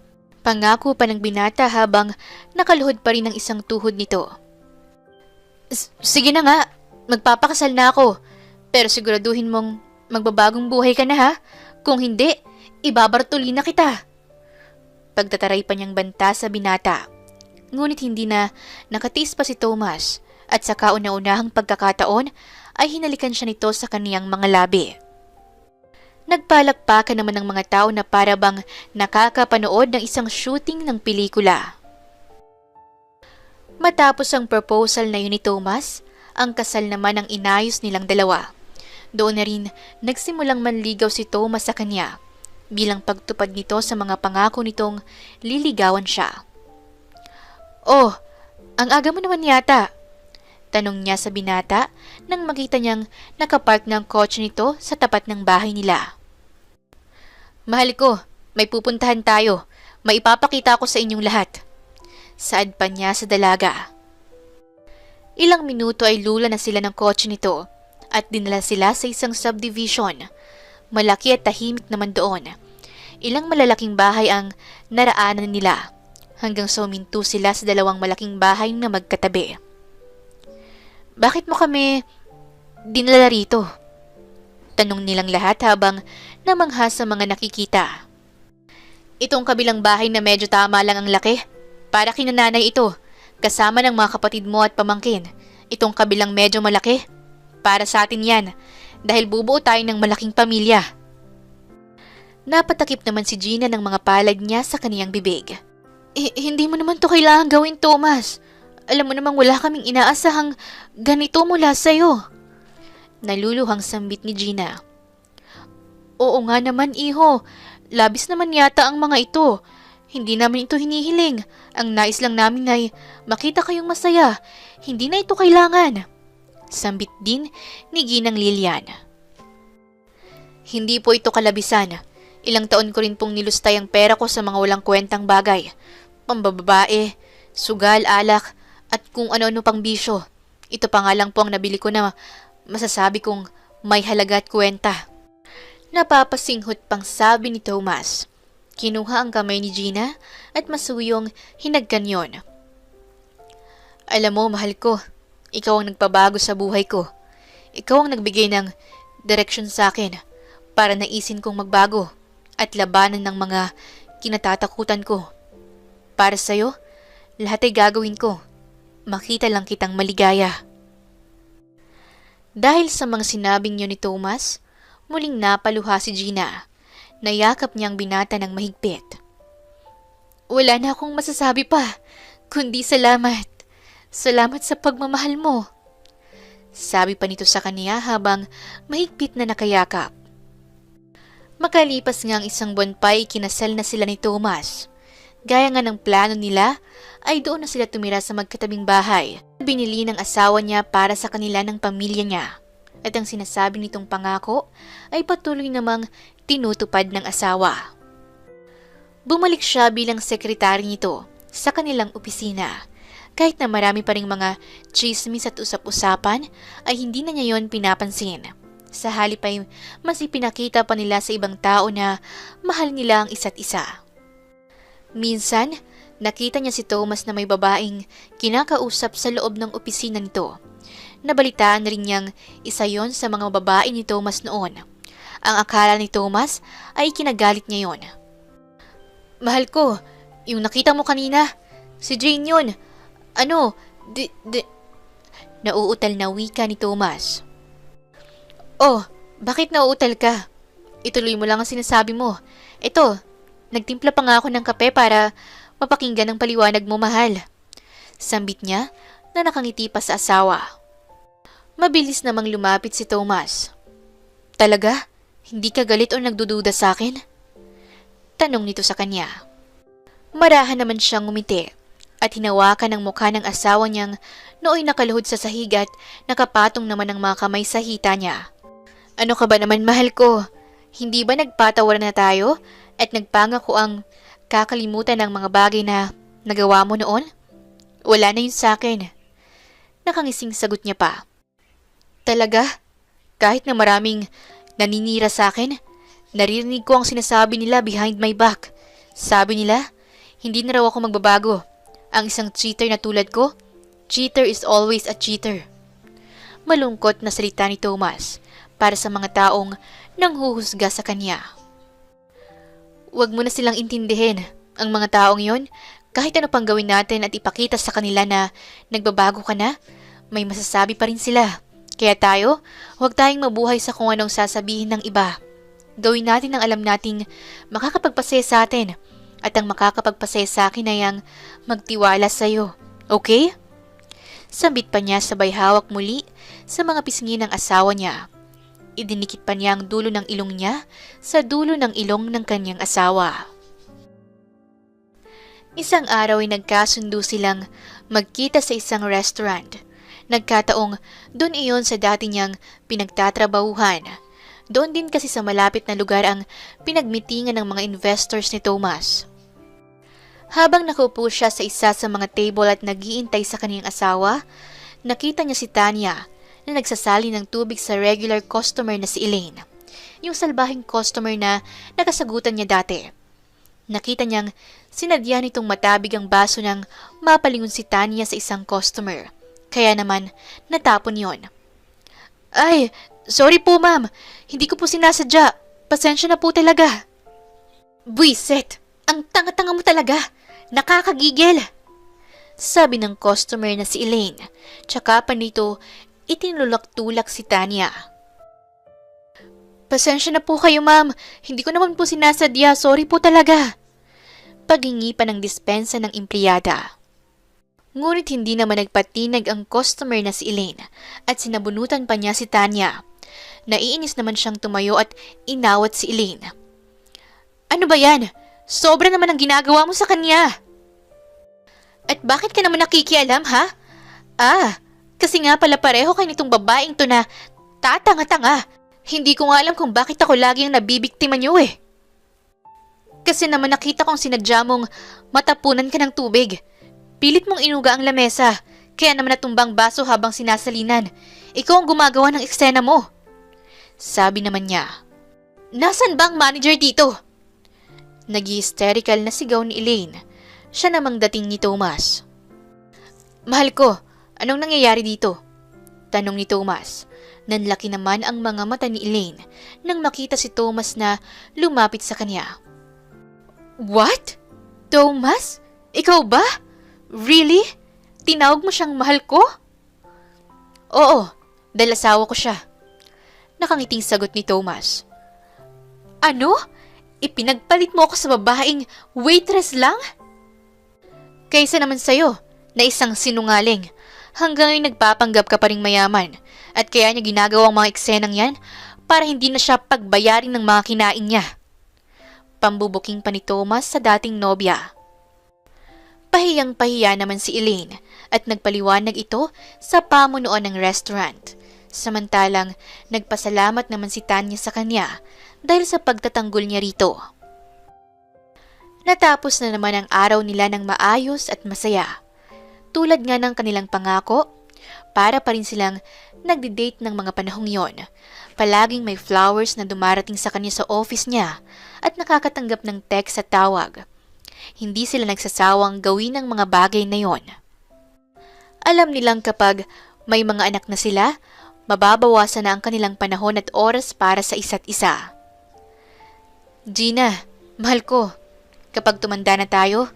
[SPEAKER 1] Pangako pa ng binata habang nakaluhod pa rin ang isang tuhod nito. Sige na nga, magpapakasal na ako. Pero siguraduhin mong magbabagong buhay ka na ha. Kung hindi, ibabartuli na kita. Pagtataray pa niyang banta sa binata. Ngunit hindi na nakatiis pa si Thomas at sa kauna-unahang pagkakataon ay hinalikan siya nito sa kaniyang mga labi. Nagpalakpakan naman ng mga tao na para bang nakakapanood ng isang shooting ng pelikula. Matapos ang proposal na yun ni Thomas, ang kasal naman ang inayos nilang dalawa. Doon na rin nagsimulang manligaw si Thomas sa kanya bilang pagtupad nito sa mga pangako nitong liligawan siya. Oh, ang aga mo naman yata. Tanong niya sa binata nang makita niyang nakapark ng kotse nito sa tapat ng bahay nila. Mahal ko, may pupuntahan tayo. May ipapakita ko sa inyong lahat. Saad pa niya sa dalaga. Ilang minuto ay lula na sila ng kotse nito at dinala sila sa isang subdivision. Malaki at tahimik naman doon. Ilang malalaking bahay ang naraanan nila hanggang sa huminto sila sa dalawang malaking bahay na magkatabi. Bakit mo kami dinala rito? Tanong nilang lahat habang namangha sa mga nakikita. Itong kabilang bahay na medyo tama lang ang laki. Para kinananay ito, kasama ng mga kapatid mo at pamangkin. Itong kabilang medyo malaki. Para sa atin yan, dahil bubuo tayo ng malaking pamilya. Napatakip naman si Gina ng mga palad niya sa kaniyang bibig. Hindi mo naman to kailangan gawin, Thomas. Alam mo namang wala kaming inaasahang ganito mula sa'yo. Naluluhang sambit ni Gina. Oo nga naman, iho. Labis naman yata ang mga ito. Hindi namin ito hinihiling. Ang nais lang namin ay makita kayong masaya. Hindi na ito kailangan. Sambit din ni Ginang Lilian. Hindi po ito kalabisan. Ilang taon ko rin pong nilustay ang pera ko sa mga walang kwentang bagay. Pambababae, sugal, alak, at kung ano-ano pang bisyo. Ito pa nga lang po ang nabili ko na masasabi kong may halaga at kwenta. Napapasinghot pang sabi ni Thomas. Kinuha ang kamay ni Gina at masuyong hinagkan yon. Alam mo, mahal ko, ikaw ang nagpabago sa buhay ko. Ikaw ang nagbigay ng direksyon sa akin para naisin kong magbago at labanan ng mga kinatatakutan ko. Para sa'yo, lahat ay gagawin ko. Makita lang kitang maligaya. Dahil sa mga sinabing yun ni Thomas, muling napaluha si Gina. Nayakap niya ang binata ng mahigpit. Wala na akong masasabi pa, kundi salamat. Salamat sa pagmamahal mo. Sabi pa nito sa kaniya habang mahigpit na nakayakap. Makalipas nga ang isang buwan pa ay kinasal na sila ni Thomas. Gaya nga ng plano nila, ay doon na sila tumira sa magkatabing bahay. Binili ng asawa niya para sa kanila ng pamilya niya. At ang sinasabi nitong pangako ay patuloy namang tinutupad ng asawa. Bumalik siya bilang sekretary nito sa kanilang opisina. Kahit na marami pa ring mga chismis at usap-usapan, ay hindi na niya yon pinapansin. Sa halip ay mas ipinakita pa nila sa ibang tao na mahal nila ang isa't isa. Minsan, nakita niya si Thomas na may babaeng kinakausap sa loob ng opisina nito. Nabalitaan rin niyang isa yon sa mga babae ni Thomas noon. Ang akala ni Thomas ay kinagalit niya yon. Mahal ko, yung nakita mo kanina, si Jane yun. Ano, Nauutal na wika ni Thomas. Oh, bakit nauutal ka? Ituloy mo lang ang sinasabi mo. Ito, nagtimpla pa nga ako ng kape para mapakinggan ang paliwanag mo, mahal. Sambit niya na nakangiti pa sa asawa. Mabilis namang lumapit si Thomas. Talaga? Hindi ka galit o nagdududa sa akin? Tanong nito sa kanya. Marahan naman siyang ngumiti at hinawakan ang mukha ng asawa niyang nooy nakaluhod sa sahig at nakapatong naman ang mga kamay sa hita niya. Ano ka ba naman, mahal ko? Hindi ba nagpatawaran na tayo at nagpangako ang kakalimutan ng mga bagay na nagawa mo noon? Wala na yun sa akin. Nakangising sagot niya pa. Talaga? Kahit na maraming naninira sa akin, naririnig ko ang sinasabi nila behind my back. Sabi nila, hindi na raw ako magbabago. Ang isang cheater na tulad ko, cheater is always a cheater. Malungkot na salita ni Thomas para sa mga taong nanghuhusga sa kanya. Huwag mo na silang intindihin. Ang mga taong yon, kahit ano pang gawin natin at ipakita sa kanila na nagbabago ka na, may masasabi pa rin sila. Kaya tayo, huwag tayong mabuhay sa kung anong sasabihin ng iba. Gawin natin ang alam nating makakapagpasaya sa atin at ang makakapagpasaya sa akin ay ang magtiwala sa iyo. Okay? Sambit pa niya sabay hawak muli sa mga pisngi ng asawa niya. Idinikit pa niya ang dulo ng ilong niya sa dulo ng ilong ng kanyang asawa. Isang araw ay nagkasundo silang magkita sa isang restaurant. Nagkataong doon iyon sa dati niyang pinagtatrabahuhan. Doon din kasi sa malapit na lugar ang pinagmitingan ng mga investors ni Thomas. Habang nakaupo siya sa isa sa mga table at nag-iintay sa kanyang asawa, nakita niya si Tanya na nagsasali ng tubig sa regular customer na si Elaine. Yung salbahing customer na nakasagutan niya dati. Nakita niyang sinadya nitong matabig ang baso ng mapalingon si Tanya sa isang customer. Kaya naman, natapon yon. Ay, sorry po ma'am. Hindi ko po sinasadya. Pasensya na po talaga. Buisit! Ang tanga-tanga mo talaga. Nakakagigil! Sabi ng customer na si Elaine. Tsaka pa nito, itinulak-tulak si Tanya. Pasensya na po kayo ma'am. Hindi ko naman po sinasadya. Sorry po talaga. Paghingi pa ng dispensa ng empleyada. Ngunit hindi naman nagpatinag ang customer na si Elaine at sinabunutan pa niya si Tanya. Naiinis naman siyang tumayo at inawat si Elaine. Ano ba yan? Sobra naman ang ginagawa mo sa kanya. At bakit ka naman nakikialam ha? Kasi nga pala pareho kayo nitong babaeng to na tatanga-tanga. Hindi ko nga alam kung bakit ako lagi ang nabibiktima niyo eh. Kasi naman nakita kong sinadya mong matapunan ka ng tubig. Pilit mong inuga ang lamesa, kaya naman natumbang baso habang sinasalinan. Ikaw ang gumagawa ng eksena mo. Sabi naman niya. Nasaan ba ang manager dito? Nag-hysterical na sigaw ni Elaine. Siya namang dating ni Thomas. Mahal ko, anong nangyayari dito? Tanong ni Thomas. Nanlaki naman ang mga mata ni Elaine nang makita si Thomas na lumapit sa kanya. What? Thomas? Ikaw ba? Really? Tinawag mo siyang mahal ko? Oo, dahil asawa ko siya. Nakangiting sagot ni Thomas. Ano? Ipinagpalit mo ako sa babaeng waitress lang? Kaysa naman sa'yo, na isang sinungaling. Hanggang ngayon nagpapanggap ka pa ring mayaman at kaya niya ginagawang mga eksenang yan para hindi na siya pagbayarin ng mga kinain niya. Pambubuking pa ni Thomas sa dating nobya. Pahiyang-pahiya naman si Elaine at nagpaliwanag ito sa pamunuan ng restaurant. Samantalang nagpasalamat naman si Tanya sa kanya dahil sa pagtatanggol niya rito. Natapos na naman ang araw nila ng maayos at masaya. Tulad nga ng kanilang pangako, para pa rin silang nagdi-date ng mga panahong yon. Palaging may flowers na dumarating sa kanya sa office niya at nakakatanggap ng text at tawag. Hindi sila nagsasawang gawin ang mga bagay na yon. Alam nilang kapag may mga anak na sila, mababawasan na ang kanilang panahon at oras para sa isa't isa. Gina, mahal ko, kapag tumanda na tayo,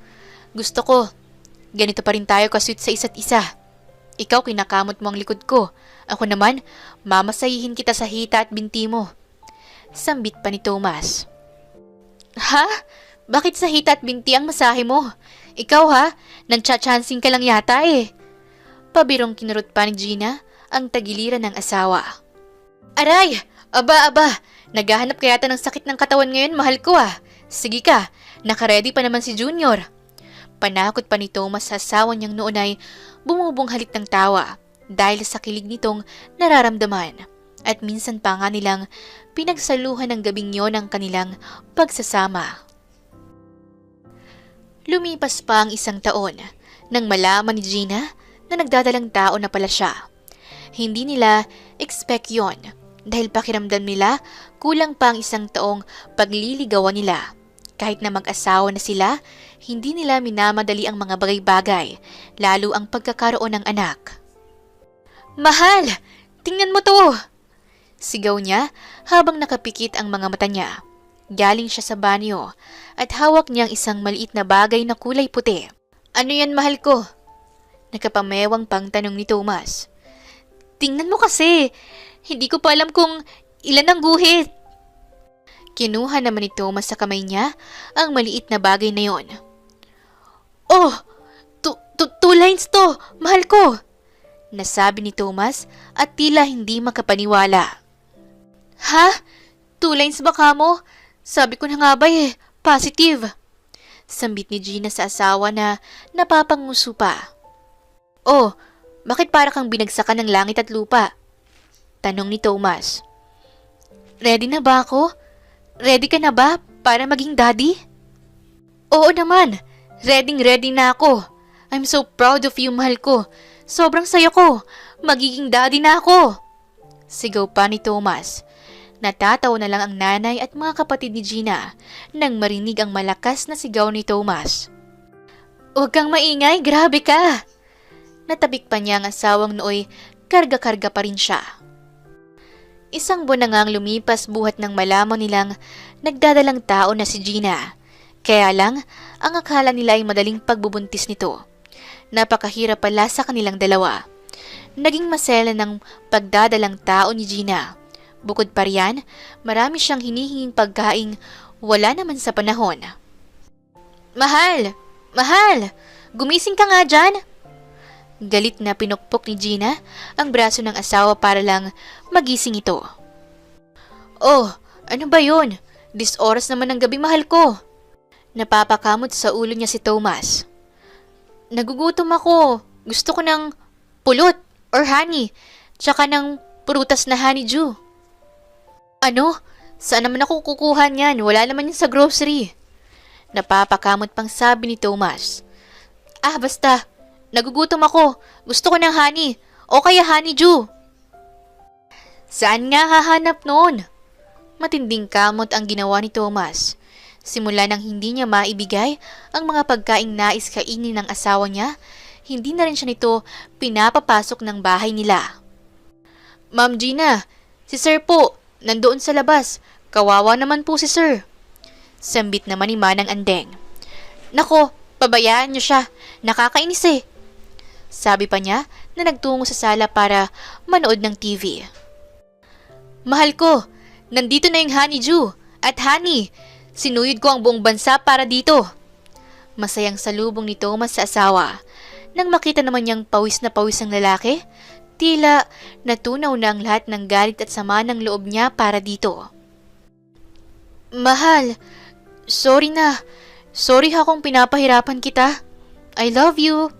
[SPEAKER 1] gusto ko, ganito pa rin tayo kasweet sa isa't isa. Ikaw kinakamot mo ang likod ko. Ako naman, mamasahihin kita sa hita at binti mo. Sambit pa ni Thomas. Ha? Bakit sa hita at binti ang masahe mo? Ikaw ha? Nangchachancing ka lang yata eh. Pabirong kinurot pa ni Gina ang tagiliran ng asawa. Aray! Aba! Naghahanap ka yata ng sakit ng katawan ngayon, mahal ko ah. Sige ka, nakaredy pa naman si Junior. Panakot pa ni Thomas sa asawa niyang noon ay bumubunghalit ng tawa dahil sa kilig nitong nararamdaman. At minsan pa nga nilang pinagsaluhan ng gabing yon ang kanilang pagsasama. Lumipas pa ang 1 taon nang malaman ni Gina na nagdadalang tao na pala siya. Hindi nila expect yon dahil pakiramdam nila kulang pa ang 1 taong pagliligawan nila. Kahit na mag-asawa na sila, hindi nila minamadali ang mga bagay-bagay, lalo ang pagkakaroon ng anak. Mahal! Tingnan mo to! Sigaw niya habang nakapikit ang mga mata niya. Galing siya sa banyo at hawak niyang isang maliit na bagay na kulay puti. Ano yan, mahal ko? Nakapamewang pang tanong ni Thomas. Tingnan mo kasi, hindi ko pa alam kung ilan ang guhit. Kinuha naman ni Thomas sa kamay niya ang maliit na bagay na yon. Oh, 2 lines to, mahal ko! Nasabi ni Thomas at tila hindi makapaniwala. Ha? 2 lines ba kamo? Sabi ko na nga ba positive. Sambit ni Gina sa asawa na napapanguso pa. Oh, bakit para kang binagsakan ng langit at lupa? Tanong ni Thomas. Ready na ba ako? Ready ka na ba para maging daddy? Oo naman, ready na ako. I'm so proud of you, mahal ko. Sobrang saya ko, magiging daddy na ako. Sigaw pa ni Thomas. Natatawa na lang ang nanay at mga kapatid ni Gina nang marinig ang malakas na sigaw ni Thomas. Huwag kang maingay, grabe ka! Natabik pa niya ang asawang nooy karga-karga pa rin siya. 1 buwan na nga ang lumipas buhat ng malaman nilang nagdadalang tao na si Gina. Kaya lang, ang akala nila ay madaling pagbubuntis nito. Napakahirap pala sa kanilang dalawa. Naging masela ng pagdadalang tao ni Gina. Bukod pa riyan, marami siyang hinihinging pagkaing wala naman sa panahon. Mahal! Gumising ka nga dyan! Galit na pinukpok ni Gina ang braso ng asawa para lang magising ito. Oh, ano ba yun? 10 oras naman ng gabi, mahal ko. Napapakamot sa ulo niya si Thomas. Nagugutom ako. Gusto ko ng pulot or honey, tsaka ng prutas na honeydew. Ano? Saan naman ako kukuha niyan? Wala naman yan sa grocery. Napapakamot pang sabi ni Thomas. Basta. Nagugutom ako. Gusto ko ng honey. O kaya honeydew. Saan nga hahanap noon? Matinding kamot ang ginawa ni Thomas. Simula nang hindi niya maibigay ang mga pagkaing nais kainin ng asawa niya, hindi na rin siya nito pinapapasok ng bahay nila. Ma'am Gina, si Sir po, nandoon sa labas. Kawawa naman po si Sir. Sambit naman ni Manang Andeng. Nako, pabayaan niyo siya. Nakakainis Sabi pa niya na nagtungo sa sala para manood ng TV. Mahal ko, nandito na yung honeydew at honey. Sinuyod ko ang buong bansa para dito. Masayang salubong ni Thomas sa asawa. Nang makita naman niyang pawis na pawis ang lalaki, tila natunaw na ang lahat ng galit at sama ng loob niya para dito. Mahal, sorry na. Sorry kung pinapahirapan kita. I love you.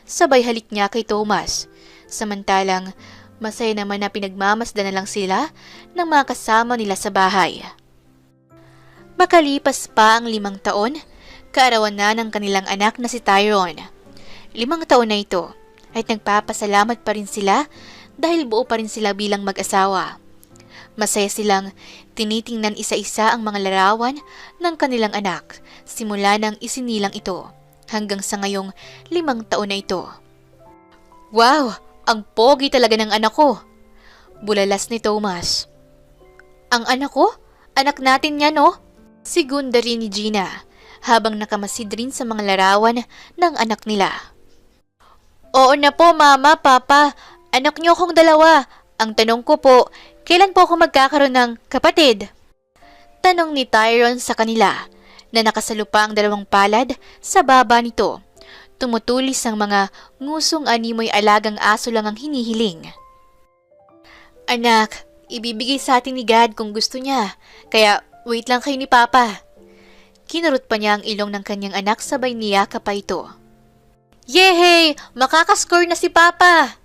[SPEAKER 1] Sabay halik niya kay Thomas. Samantalang masaya naman na pinagmamasdan na lang sila ng mga kasama nila sa bahay. Makalipas pa ang 5 taon, kaarawan na ng kanilang anak na si Tyrone. 5 taon na ito at nagpapasalamat pa rin sila dahil buo pa rin sila bilang mag-asawa. Masaya silang tinitingnan isa-isa ang mga larawan ng kanilang anak simula nang isinilang ito hanggang sa ngayong 5 taon na ito. Wow! Ang pogi talaga ng anak ko! Bulalas ni Thomas. Ang anak ko? Anak natin yan, no? Sigunda rin ni Gina habang nakamasid rin sa mga larawan ng anak nila. Oo na po, Mama, Papa. Anak niyo akong 2. Ang tanong ko po, kailan po ako magkakaroon ng kapatid? Tanong ni Tyrone sa kanila na nakasalupa ang 2 palad sa baba nito. Tumutulis ang mga ngusong animoy alagang aso lang ang hinihiling. Anak, ibibigay sa atin ni God kung gusto niya, kaya wait lang kayo ni Papa. Kinurot pa niya ang ilong ng kanyang anak sabay niyakap pa ito. Yehey! Makakascore na si Papa!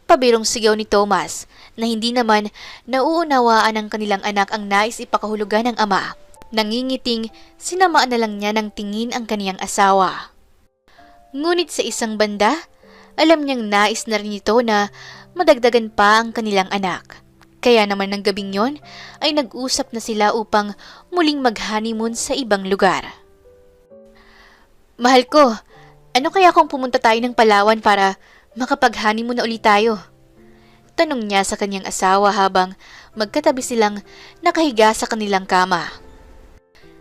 [SPEAKER 1] Pabirong sigaw ni Thomas na hindi naman nauunawaan ng kanilang anak ang nais ipakahulugan ng ama. Nangingiting sinamaan na lang niya ng tingin ang kaniyang asawa. Ngunit sa isang banda, alam niyang nais na rin ito na madagdagan pa ang kanilang anak. Kaya naman ng gabing yon ay nag-usap na sila upang muling mag-honeymoon sa ibang lugar. Mahal ko, ano kaya kung pumunta tayo ng Palawan para makapag-honeymoon na ulit tayo? Tanong niya sa kanyang asawa habang magkatabi silang nakahiga sa kanilang kama.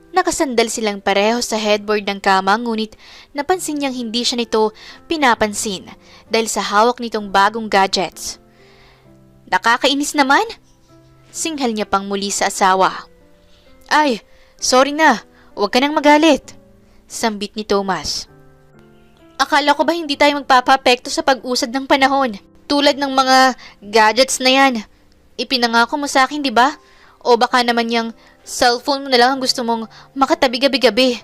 [SPEAKER 1] Nakasandal silang pareho sa headboard ng kama ngunit napansin niyang hindi siya nito pinapansin dahil sa hawak nitong bagong gadgets. Nakakainis naman? Singhal niya pang muli sa asawa. Ay, sorry na, huwag ka nang magalit. Sambit ni Thomas. Akala ko ba hindi tayo magpapapekto sa pag-usad ng panahon? Tulad ng mga gadgets na yan. Ipinangako mo sa akin, di ba? O baka naman yung cellphone mo na lang ang gusto mong makatabi gabi-gabi.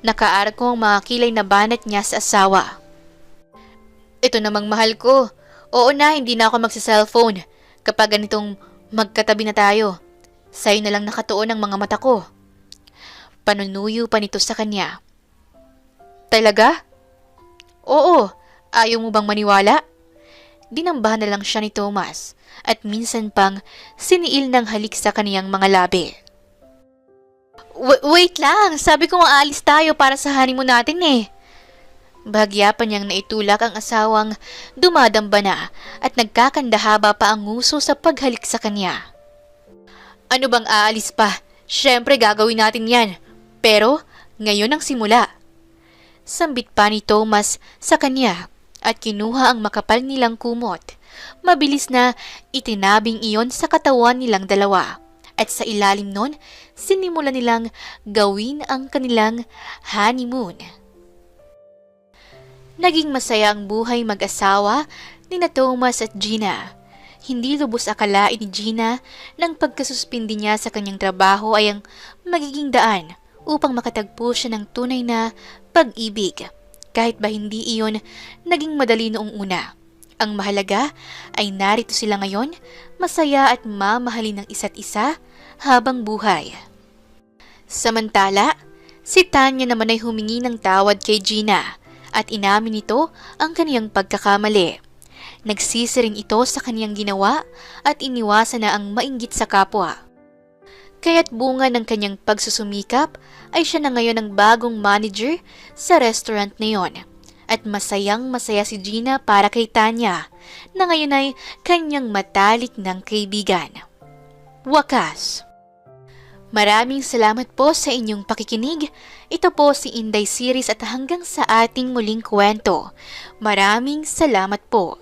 [SPEAKER 1] Nakaaral ko ang mga kilay na banat niya sa asawa. Ito namang mahal ko. Oo na, hindi na ako magsa-cellphone kapag ganitong magkatabi na tayo. Sa'yo na lang nakatuon ang mga mata ko. Panunuyo pa nito sa kanya. Talaga? Oo, ayaw mo bang maniwala? Dinambahan na lang siya ni Thomas at minsan pang siniil ng halik sa kaniyang mga labi. Wait lang, sabi ko aalis tayo para sa honeymoon natin eh. Bahagya pa niyang naitulak ang asawang dumadamba na at nagkakandahaba pa ang nguso sa paghalik sa kanya. Ano bang aalis pa? Siyempre gagawin natin yan. Pero ngayon ang simula. Sambit pa ni Thomas sa kanya at kinuha ang makapal nilang kumot. Mabilis na itinabing iyon sa katawan nilang dalawa. At sa ilalim nun, sinimula nilang gawin ang kanilang honeymoon. Naging masaya ang buhay mag-asawa ni Thomas at Gina. Hindi lubos akalain ni Gina nang pagkasuspindi niya sa kanyang trabaho ay ang magiging daan upang makatagpo siya ng tunay na pag-ibig. Kahit ba hindi iyon naging madali noong una. Ang mahalaga ay narito sila ngayon, masaya at mamahalin ng isa't isa habang buhay. Samantala, si Tanya naman ay humingi ng tawad kay Gina at inamin nito ang kaniyang pagkakamali. Nagsisi rin ito sa kaniyang ginawa at iniwasan na ang mainggit sa kapwa. Kaya't bunga ng kanyang pagsusumikap ay siya na ngayon ang bagong manager sa restaurant na yon. At masayang masaya si Gina para kay Tanya na ngayon ay kanyang matalik ng kaibigan. Wakas. Maraming salamat po sa inyong pakikinig. Ito po si Inday Series at hanggang sa ating muling kwento. Maraming salamat po.